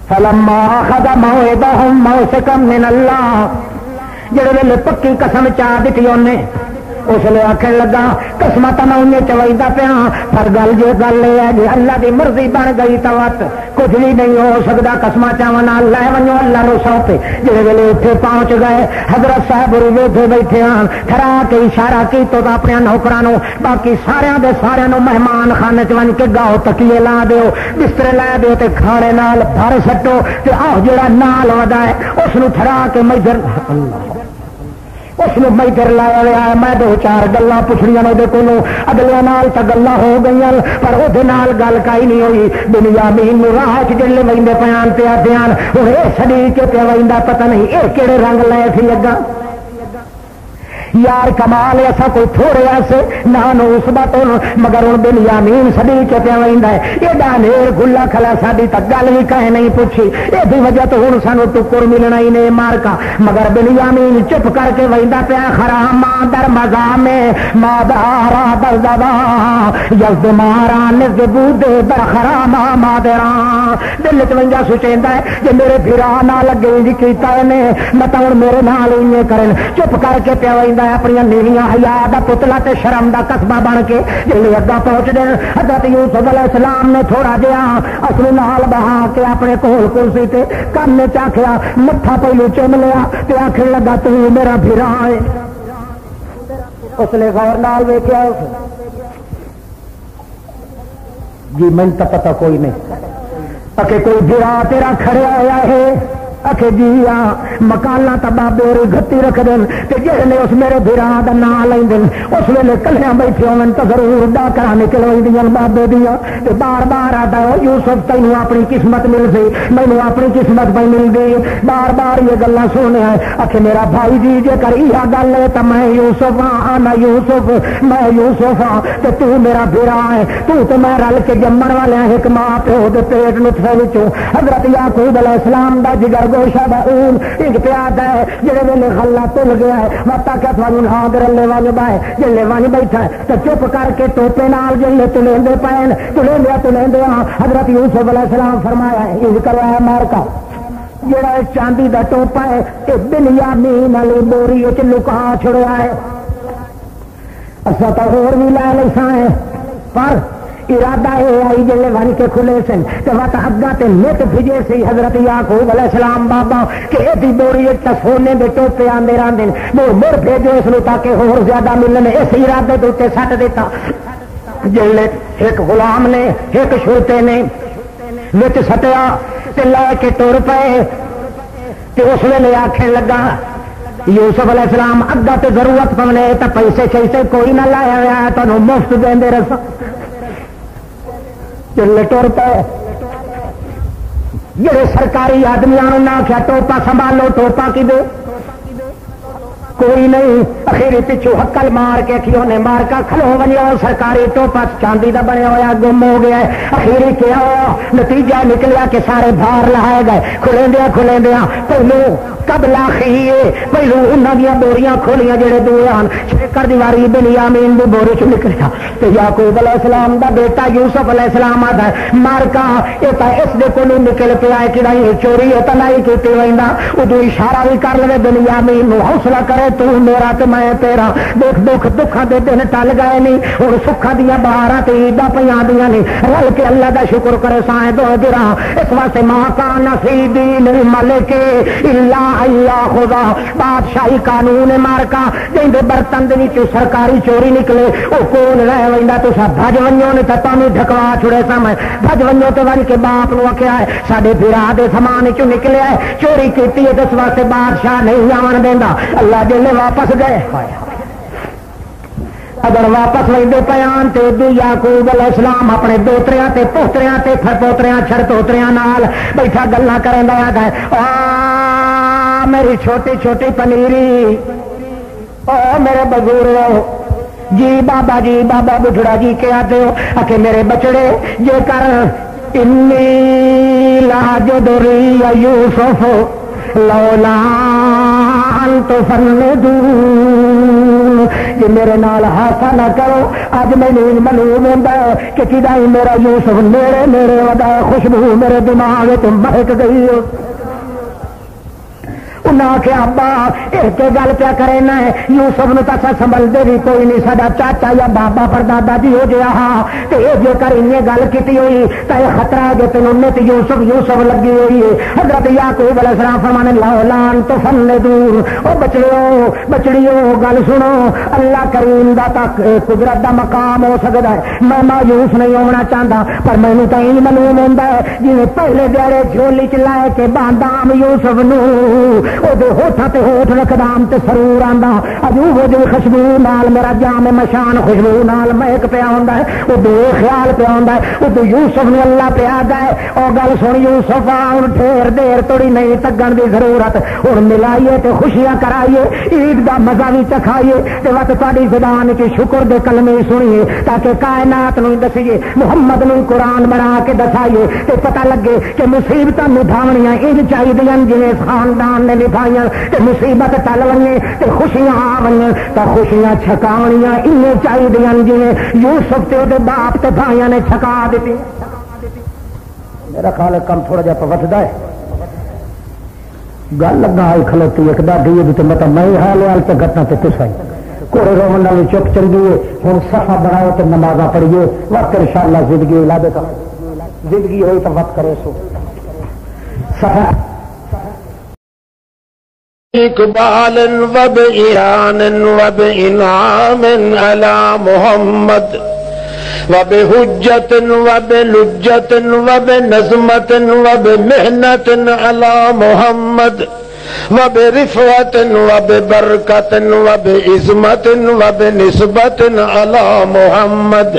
فلما اخذ موعدهم موثقا من اللہ جڑے ویلے پکی قسم چاہ دیتی انہیں اس لیے آخر لگا قسمت میں انہیں چوائیدا پیا پر گل جو گل یہ ہے جی اللہ کی مرضی بن گئی تو کچھ بھی نہیں ہو سکتا قسم چاہنا لے ونو اللہ نو سونپے جڑے ویلے اتنے پہنچ گئے حضرت صاحب ویٹھے بیٹھے ہیں کھڑا کے اشارہ کی تو اپنے نوکروں باقی سارے مہمان خانے چ ون کے گاؤ تکیے لا دیو بسترے لا دیو تے کھانے نال بھر سٹو تے آہ جڑا نال ودا ہے اس نو ٹھڑا کے میدر اللہ اس میں ادھر لایا گیا ہے میں دو چار گلاں پوچھنیاں وہ کولوں اگلیاں نال تے گلاں ہو گئیاں پر وہ گل کئی نہیں ہوئی بنیامین راہ چ جلے ویندے پیان پیا دھیان ہوں یہ سڑی کے پیا ویندا پتہ نہیں یہ کہڑے رنگ لے سی لگا یار کمال ایسا کوئی تھوڑے ایسے نانو اس بات مگر ہوں بنیامین سبھی کے پیا ویندا ہے ایڈا نیر گلا کھلا ساری تک گل بھی کہیں نہیں پوچھی یہ وجہ تو ہوں سانو ٹکر ملنا ہی نہیں مار کا مگر بنیامین چپ کر کے ویندا پیا خرام در مزا میں مادارا در دبا یزد مارا نزبو دے در خرام مادرا دل چ ویندا سوچیندا ہے جے میرے بھرا نہ لگے جی کیتا نے مت ہوں میرے نال ہی کرن چپ کر کے پیا ویندا ہے اپنی نیویاں حیا دا پتلا تے شرم دا قصبہ بن کے جلے اگا پہنچ دے حضرت یوسف علیہ السلام نے تھوڑا جہا اصل نال بہا کے اپنے کول کرسی تے کن چاکھیا مٹھا پہلو چوم لیا تے آکھن لگا تو میرا بھرا ہے اس نے غور نال ویکھیا جی میں تو پتہ کوئی نہیں اکے کوئی بھرا تیرا کھڑیا ہوا ہے اکھے جی مکانا تا بابے اور گتی رکھ دیں تے جہلے اس میرے بھرا دا نام لیں دیں اس ویلے کلیاں بیٹھے ہوئے تو ضرور ڈا کرا نکل دیاں بابے دیاں تے بار بار آتا ہے یوسف تینوں اپنی قسمت مل سی مینوں اپنی قسمت پہ مل گئی بار بار یہ گلاں سونے ہیں اکھے میرا بھائی جی جے کر یہ گل ہے تو میں یوسف ہاں میں یوسف ہاں تے تو میرا بھرا ہے تو میں رل کے جمن والے ہیں ایک ماں پیو دے پیٹ نطفے وچوں حضرت یعقوب علیہ السلام دا جگر گوشہ دا اون ایک پیاد ہے جڑے ویلے غلہ تل گیا ہے وقتا کیا تھوڑا ناگ رلے وانی بائے جلے وانی بیٹھا ہے تو چپ کر کے ٹوپے نال جلے تلیندے پائن تلیندے حضرت یوسف علیہ السلام فرمایا ہے یہ کروایا مار کا جڑا چاندی دا ٹوپا ہے کہ بنیامین علی بوری وچ لکا چھڑیا ہے اسا تو اور بھی لے لیساں ہے پر ارادہ یہ آئی جلے ون کے کھلے سن تو وقت اگا تے نت بھیجے سی حضرت یعقوب علیہ السلام بابا کہ ایڈی بوری سونے دے ٹوپے آندے راندے مڑ بھیجو اس نو تاکہ ہور زیادہ ملنے اس ارادے کے اتنے سٹ دیتا جلے ایک غلام نے ایک شرتے نے وچ سٹیا تے لے کے ٹر پے تے اس ویلے آکھن لگا یوسف علیہ السلام اگا تے ضرورت پونے تو پیسے شیسے کوئی نہ لایا ہوا تمہیں مفت دے رسا چلے ٹور پے جڑے سرکاری آدمیوں نہ کیا ٹوپا سنبھالو ٹوپا کی دے کوئی نہیں اخیری پچھو حکل مار کے کیوں نے مار کا کھلو بنیا سرکاری ٹوپا چاندی دا بنیا ہوا گم ہو گیا ہے اخیری کیا ہوا نتیجہ نکلیا کہ سارے باہر لہائے گئے کھلیں دیا پہلو کب لاخی پہلو انہوں دیا بوریاں کھولیاں جڑے دوے آن شکر دیواری بنیامین دی بوری چ نکلیا تو یعقوب علیہ السلام دا بیٹا یوسف علیہ السلام آتا ہے مار کا یہ اس دے کو نکل پیا ہے کہ چوری ہے تو نہیں کیتی ویندا ادو اشارہ بھی کر لے بنیامین نو حوصلہ کرے تو میرا تو میں تیرا دکھاں دے دن ٹل گئے نہیں ہوں سکھاں دیا بہاراں تے عیداں پیاں دیاں نہیں رل کے اللہ دا شکر کرے سائیں دو گراں اس واسطے ماں کان فی دین الملک الا اللہ خدا بادشاہی قانون مار کا جیندے برتن دے وچ سرکاری چوری نکلے او کون رہ ویندا تساں بھج ونجو نے تے تاں ڈھکوا چھڑے سامنے بھج ونجو تے واری کے باپ نو آکھیا ہے ساڈے بھرا دے سامان وچ نکلیا ہے چوری کیتی ہے اس واسطے بادشاہ نہیں آون دیندا اللہ جلے واپس گئے اگر واپس لگتے پیان تو ادو یعقوب علیہ السلام اپنے دوتریاں تے پوتریاں تے پھر پوتریاں چھڑ پوتریاں نال بیٹھا گلاں کرن دا ہے میری چھوٹی چھوٹی پنیری او میرے بزرگو جی بابا بٹھڑا جی کے آتے ہو کہ میرے بچڑے جے کر انی لاجدری یوسف لولا انت فندون جی میرے نال ہاسا نہ کرو اج میں معلوم ہوتا ہے کہ کدائی میرا یوسف میرے ودا خوشبو میرے دماغ تو مہک گئی ہو کہ ابا ایک گل پیا کرنا ہے یوسف نو تو سنبھلتے بھی کوئی نہیں سا چاچا یا بابا پر دادا جی ہو جائے ہاں تو یہ جے کر ان گل کی ہوئی تو یہ خطرہ ہے کہ تین نت یوسف لگی ہوئی ہے حضرت یعقوب علیہ السلام فرمانے لان تو فن دور او بچڑیو گل سنو اللہ کریم دا تک قدرت دا مقام ہو سکتا ہے میں مایوس نہیں ہونا چاہتا پر مینوں تو یہ معلوم ہوتا ہے جی پہلے دیہڑے جھولی چ لائے کے بادام یوسف نو او دے ہوٹھاں تے ہوٹھ رکھدام تے سرور آندا اجو وہ جو خوشبو نال میرا جام مشان خوشبو نال مہک پیا ہوندا ہے او دے خیال پیا ہوندا ہے او تو یوسف نے اللہ پہ آ گئے او گل سن یوسف ہن ٹھیر دیر توڑی نہیں تگن دی ضرورت ہن ملائیے تے خوشیاں کرائیے عید دا مزہ بھی چکھائیے تے وقت تہاڈی زبان وچ شکر دے کلمے سنیے تاکہ کائنات نوں دسیے محمد نوں قرآن بنا کے دسائیے تے پتہ لگے کہ مصیبتاں نبھاونیاں انج چاہیدیاں جویں خاندان نے نبھائیاں تے مصیبت ٹل ونجے تے خوشیاں آ ونجن تے خوشیاں چھکاونیاں انج چاہیدیاں جویں یوسف تے اودے باپ تے بھائیاں نے چھکا دتی میرا خیال ہے کم تھوڑا جہا پوچھتا ہے گل لگا آئی کھلوتی ایک ڈاڈی تو مطلب میں حال حال تو گٹنا تو تصا کوڑے رومن والی چپ چنگی ہے ہوں سفا بناؤ تو نمازاں پڑھیے وقت ان شاء اللہ زندگی لا دے کا زندگی ہوئی تو وقت کرے سو سفا اقبال وب ایران وب انعام علی محمد وبحجت وبلجت وبنظمت وبمحنت علی محمد وبرفعت وببرکت وبعظمت وبنسبت علی محمد